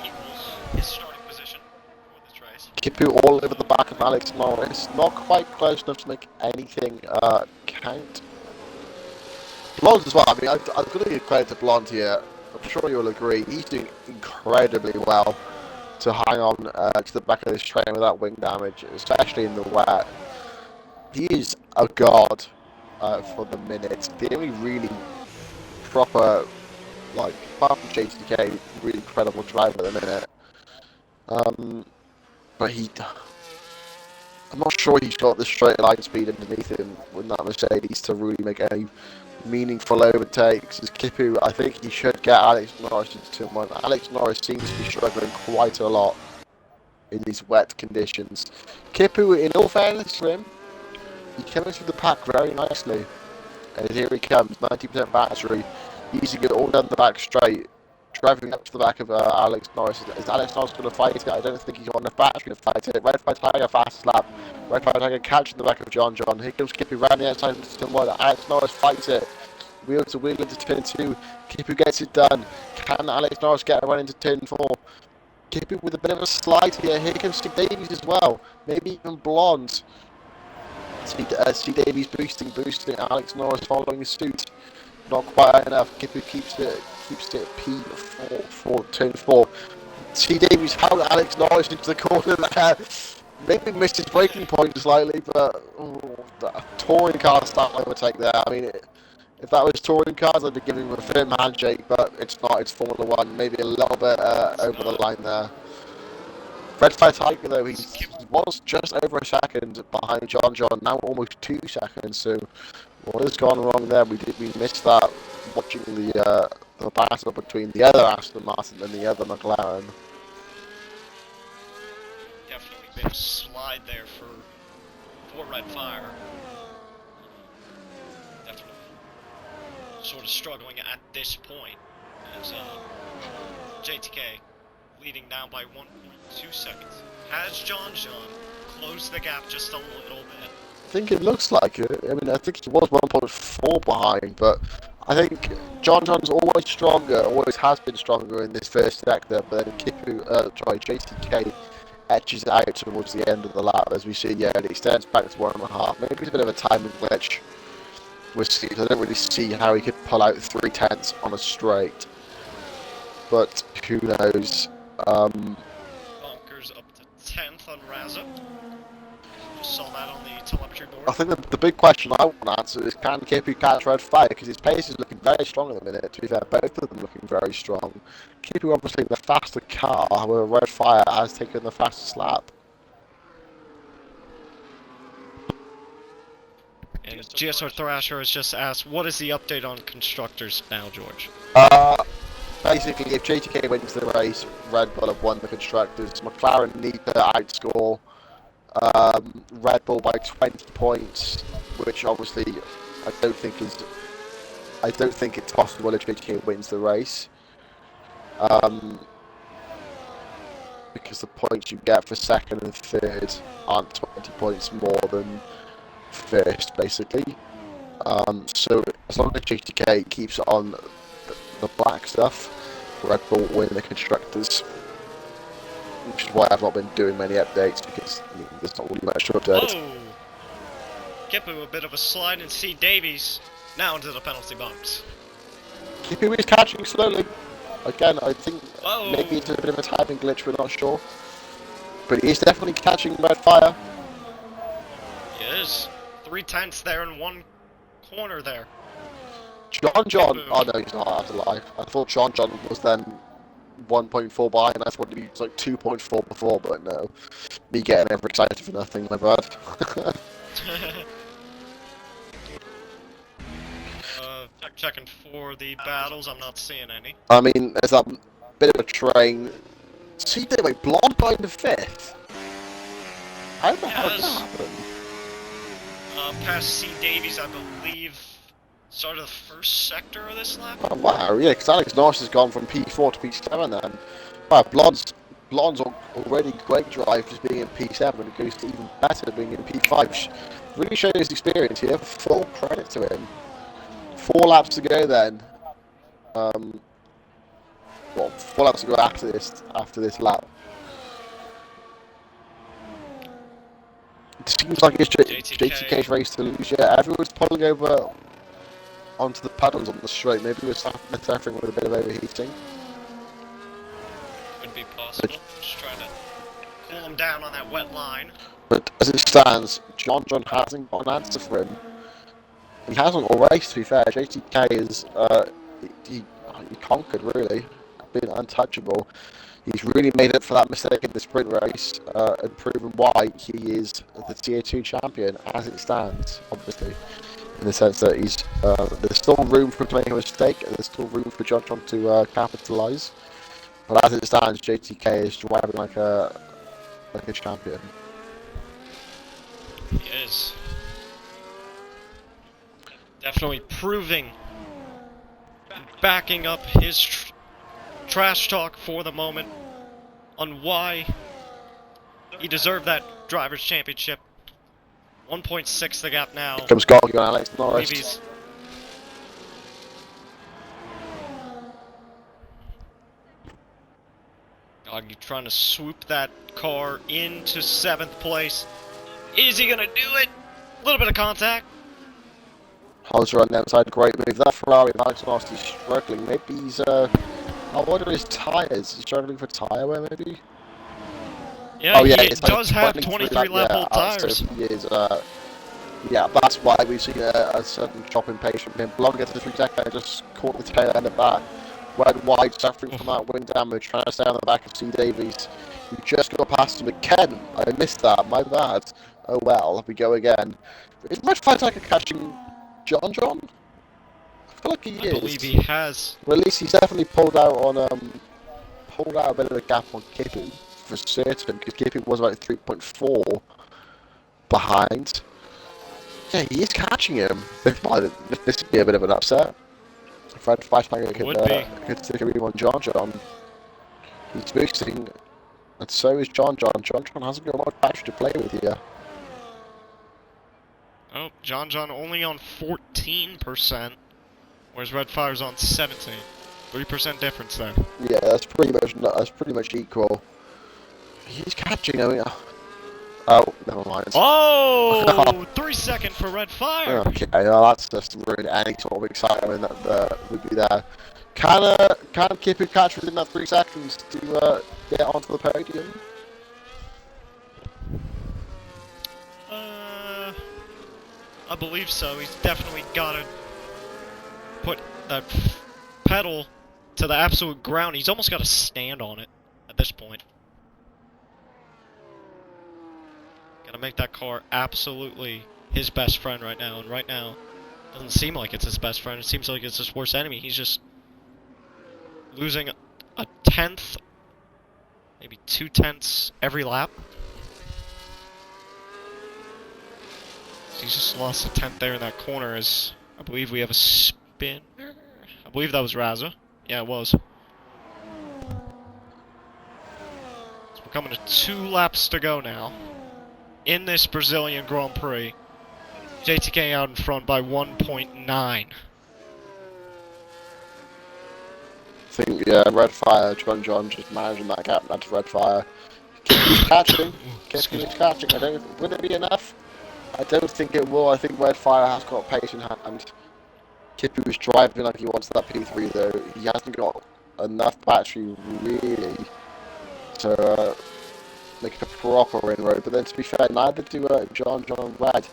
equals his starting position for this race. Kipu all over the back of Alex Norris. Not quite close enough to make anything count. Blonde as well. I mean, I've got to give credit to Blonde here. I'm sure you'll agree. He's doing incredibly well to hang on to the back of this train without wing damage, especially in the wet. He is a god for the minute. The only really proper, like, apart from JTK, really incredible driver at the minute. But I'm not sure he's got the straight line speed underneath him with that Mercedes to really make any meaningful overtakes. As Kipu, I think he should get Alex Norris into 2-1. Alex Norris seems to be struggling quite a lot in these wet conditions. Kipu, in all fairness to him, he came into the pack very nicely. And here he comes, 90% battery, using it all down the back straight, driving up to the back of Alex Norris. Is Alex Norris going to fight it? I don't think he's got enough battery to fight it. Red Fire Tiger, fast lap. Red Fire Tiger catching the back of John. Here comes Kippy round the outside into turn 1. Alex Norris fights it. Wheel to wheel into turn 2. Kippy gets it done. Can Alex Norris get a run into turn 4? Kippy with a bit of a slide here. Here comes Steve Davies as well. Maybe even Blonde. Steve Davies boosting. Alex Norris following suit. Not quite enough. Kippy keeps it P4 for turn 4. T. Davies held Alex Norris into the corner there. Maybe missed his braking point slightly, but touring car style overtake there. I mean, if that was touring cars, I'd be giving him a firm handshake, but it's not. It's Formula 1. Maybe a little bit over the line there. Red Fire Tiger, though, he was just over a second behind John, now almost 2 seconds. So what has gone wrong there? We missed that watching the battle between the other Aston Martin and the other McLaren. Definitely been a slide there for Red Fire. Definitely sort of struggling at this point as JTK leading now by 1.2 seconds. Has John closed the gap just a little bit? I think it looks like it. I mean, I think he was 1.4 behind, but I think John John's always stronger, always has been stronger in this first sector, but then JTK edges out towards the end of the lap, as we see, yeah, it extends back to 1.5. Maybe it's a bit of a timing glitch. We'll see. I don't really see how he could pull out 3/10 on a straight, but who knows? Bunkers up to 10th on Raza. Just saw that on the telemetry board. I think the big question I want to answer is, can KP catch Red Fire? Because his pace is looking very strong at the minute, to be fair. Both of them looking very strong. KP obviously the faster car, however Red Fire has taken the fastest lap. And GSR Thrasher has just asked, what is the update on constructors now, George? Basically, if JTK wins the race, Red Bull have won the constructors. McLaren need to outscore Red Bull by 20 points, which obviously I don't think it's possible if JTK wins the race. Because the points you get for second and third aren't 20 points more than first, basically. So as long as JTK keeps on the black stuff, Red Bull win the constructors. Which is why I've not been doing many updates, because there's not really much to update. Oh! Kipu a bit of a slide, and C. Davies now into the penalty box. Kipu is catching slowly. Again, I think Whoa. maybe it's a bit of a timing glitch, we're not sure. But he's definitely catching Red Fire. He is. 3/10 there in one corner there. John, oh no, he's not, I have to lie. I thought John was then 1.4 by, and I thought he was like 2.4 before, but no. Me getting ever excited for nothing, my bad. Checking for the battles, I'm not seeing any. I mean, there's that bit of a train. See, wait, Blonde by the 5th? How the hell did that happen? Past C. Davies, I believe, started the first sector of this lap. Oh, wow, yeah, because Alex Norris has gone from P4 to P7 then. Wow, Blonde's already great drive just being in P7, and it goes to even better being in P5. Really showing his experience here, full credit to him. 4 laps to go then. Well, 4 laps to go after this lap. It seems like it's JTK's race to lose. Yeah, everyone's pulling over onto the paddles on the straight. Maybe we're suffering with a bit of overheating. Could be possible. Just trying to cool him down on that wet line. But as it stands, John hasn't got an answer for him. He hasn't all race, to be fair. JTK is he conquered, really, been untouchable. He's really made up for that mistake in the sprint race, and proven why he is the Tier 2 champion as it stands, obviously. In the sense that he's there's still room for him to make a mistake, and there's still room for John to capitalise. But as it stands, JTK is driving like a champion. He is. Definitely proving, backing up his trash talk for the moment on why he deserved that driver's championship. 1.6 the gap now. Here comes Gorgie on Alex Norris. Gorgie trying to swoop that car into 7th place. Is he gonna do it? A little bit of contact. Hauser on the outside, great move. That Ferrari, Alex Norris, he's struggling. Maybe he's, I wonder his tyres. He's struggling for tyre wear, maybe? Yeah, oh, yeah, he does have 23 lap old tyres. So he is, yeah, that's why we've seen a sudden drop in pace from him. Blonde gets to 3 seconds, just caught the tail end of that. Went wide, suffering from that wind damage, trying to stay on the back of C. Davies. You just got past him again. I missed that, my bad. Oh well, we go again. Is Red Fire catching John? I feel like he is. I believe he has. Well, at least he's definitely pulled out a bit of a gap on Kippy for certain, because Kippy was about 3.4 behind. Yeah, he is catching him. This would be a bit of an upset. Fred Fightbanger could take a read on John. He's boosting, and so is John. John hasn't got much battery to play with here. Oh, John only on 14%. whereas Red Fire's on 17. 3% difference there. Yeah, that's pretty much equal. He's catching. I mean, oh, never mind. Oh, 3 second for Red Fire. Okay, well, that's just ruined any sort of excitement that would be there. Can Kipu catch within that 3 seconds to get onto the podium? I believe so. He's definitely got to put that pedal to the absolute ground. He's almost got to stand on it at this point. Got to make that car absolutely his best friend right now. And right now, it doesn't seem like it's his best friend. It seems like it's his worst enemy. He's just losing a tenth, maybe 2/10 every lap. He's just lost a tenth there in that corner as I believe we have a spinner. I believe that was Raza. Yeah, it was. So we're coming to 2 laps to go now in this Brazilian Grand Prix. JTK out in front by 1.9. I think, yeah, Red Fire, John just managing that gap. That's Red Fire. Kipu's catching. Kipu's catching. Would it be enough? I don't think it will. I think Red Fire has got pace in hand. Kipu was driving like he wants that P3 though. He hasn't got enough battery really to make a proper inroad. But then to be fair, neither do John and Red.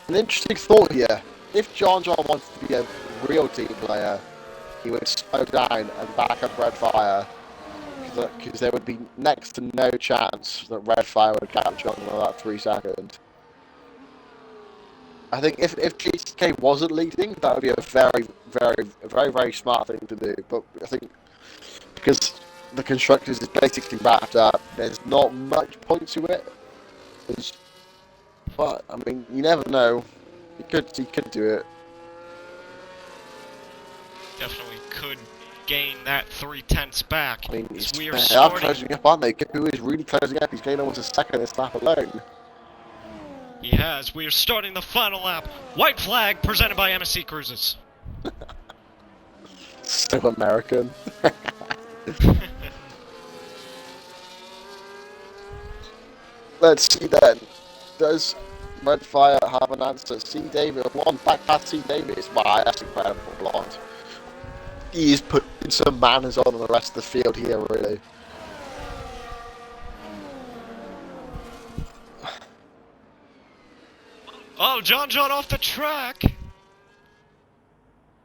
An interesting thought here. If John wants to be a real team player, he would slow down and back up Red Fire. Because there would be next to no chance that Red Fire would catch John in that 3 seconds. I think if GTK wasn't leading, that would be a very smart thing to do. But I think because the constructors is basically wrapped up, there's not much point to it. But I mean, you never know. He could do it. Definitely could gain that 3/10 back. I mean, we are they are starting. closing up, aren't they? Kipu is really closing up. He's getting almost a second this lap alone. He has. We are starting the final lap. White flag presented by MSC Cruises. So American. Let's see then. Does Red Fire have an answer? C. Davis, one back past C. Davis. Wow, that's incredible, blonde. He is putting some manners on the rest of the field here, really. Oh, John off the track. It's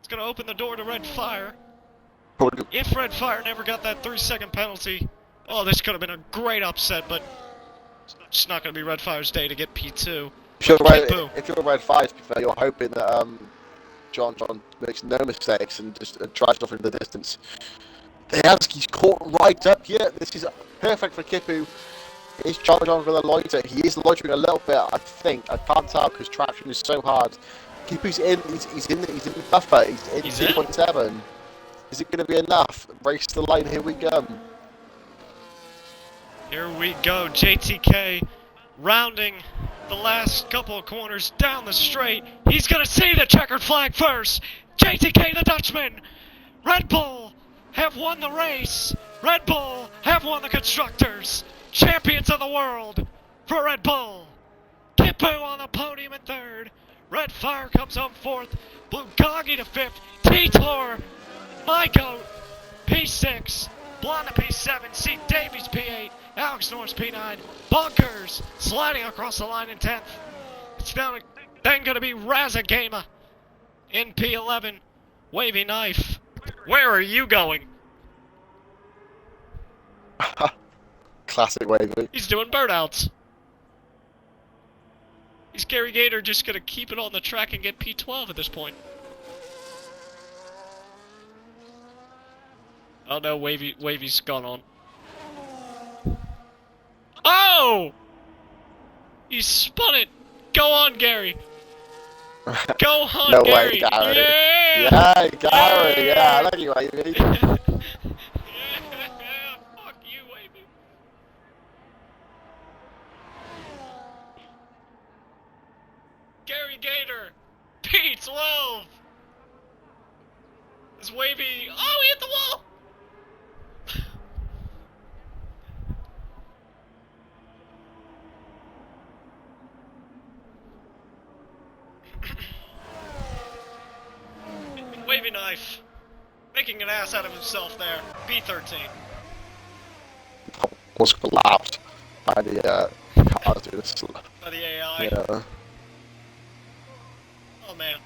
gonna open the door to Red Fire. If Red Fire never got that 3-second penalty, oh, this could have been a great upset, but it's not gonna be Red Fire's day to get P2. If you're Red Fire, to be fair, you're hoping that John makes no mistakes and just drives off into the distance. He's caught right up here. This is perfect for Kipu. Is John going to loiter? He is loitering a little bit, I think. I can't tell because traction is so hard. Kipu's in. He's in the buffer. He's in 2.7. Is it going to be enough? Race to the line. Here we go. Here we go. JTK rounding the last couple of corners down the straight. He's going to see the checkered flag first. JTK, the Dutchman. Red Bull have won the race. Red Bull have won the Constructors. Champions of the world for Red Bull. Kipu on the podium in 3rd. Red Fire comes home 4th. Bulgogi to 5th. Titor, my goat, P6. Blonda P7. C. Davies P8. Alex Norris P9. Bunkers sliding across the line in 10th. It's now then going to be Raza Gamer in P11. Wavy Knife. Where are you going? Classic Wavy. He's doing burnouts. Is Gary Gator just going to keep it on the track and get P12 at this point? Oh no, Wavy's gone on. Oh! He spun it! Go on, Gary! Go on, No Gary! way, Gary. Yeah! Gary, yeah, I like you, Wavy. Yeah, fuck you, Wavy. Gary Gator! P12! wavy. Oh, he hit the wall. Wavy knife. Making an ass out of himself there. B13. Was collapsed by the cars. By the AI. Yeah. Oh man.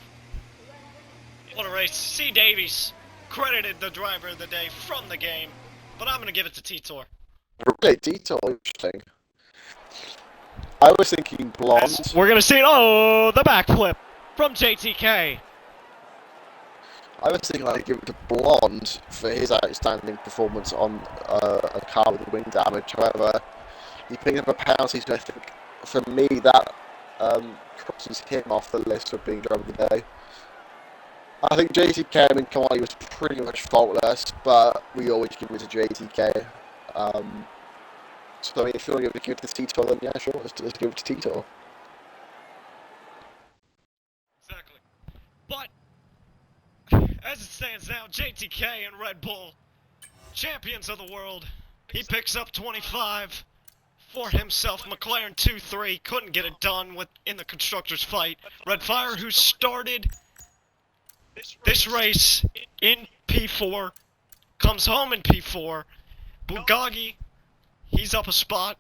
What a race. C. Davies credited the driver of the day from the game, but I'm gonna give it to Titor. Really detail interesting. I was thinking blonde. We're gonna see it. Oh, the backflip from JTK. I was thinking I'd give it to Blonde for his outstanding performance on a car with wing damage. However, he picked up a penalty, so I think for me that crosses him off the list of being driver of the day. I think JTK and Kamali was pretty much faultless, but we always give it to JTK. So I mean, if you want to give it to Tito, then yeah, sure, let's give it to Tito. Exactly. But as it stands now, JTK and Red Bull, champions of the world. He picks up 25 for himself. McLaren 2-3 couldn't get it done in the constructors' fight. Red Fire, who started this race in P4, comes home in P4. Bugatti, he's up a spot.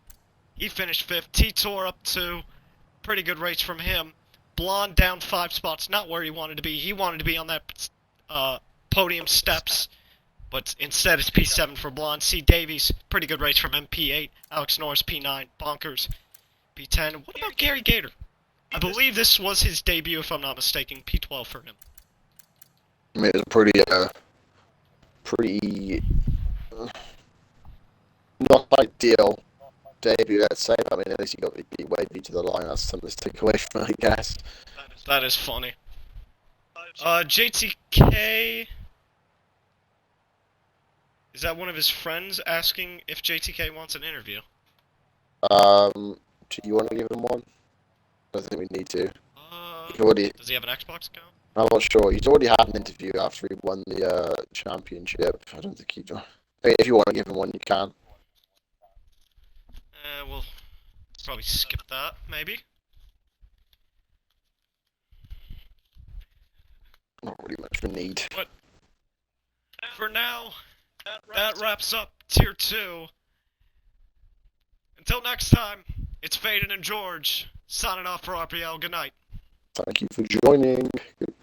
He finished 5th. Titor up 2. Pretty good race from him. Blonde down 5 spots. Not where he wanted to be. He wanted to be on that podium steps. But instead it's P7 for Blonde. C. Davies, pretty good race from him. P8. Alex Norris, P9. Bonkers, P10. What about Gary Gator? I believe this was his debut, if I'm not mistaken. P12 for him. I mean, it's a pretty not ideal debut, let's say. But I mean, at least he got the wavy to the line. That's something to take away from it, I guess. That is funny. JTK... Is that one of his friends asking if JTK wants an interview? Do you want to give him one? I don't think we need to. Does he have an Xbox account? I'm not sure. He's already had an interview after he won the championship. I don't think he. I mean, if you want to give him one, you can. We'll probably skip that, maybe. Not really much of a need. But for now, that wraps up Tier 2. Until next time, it's Faded and George, signing off for RPL. Good night. Thank you for joining. Goodbye.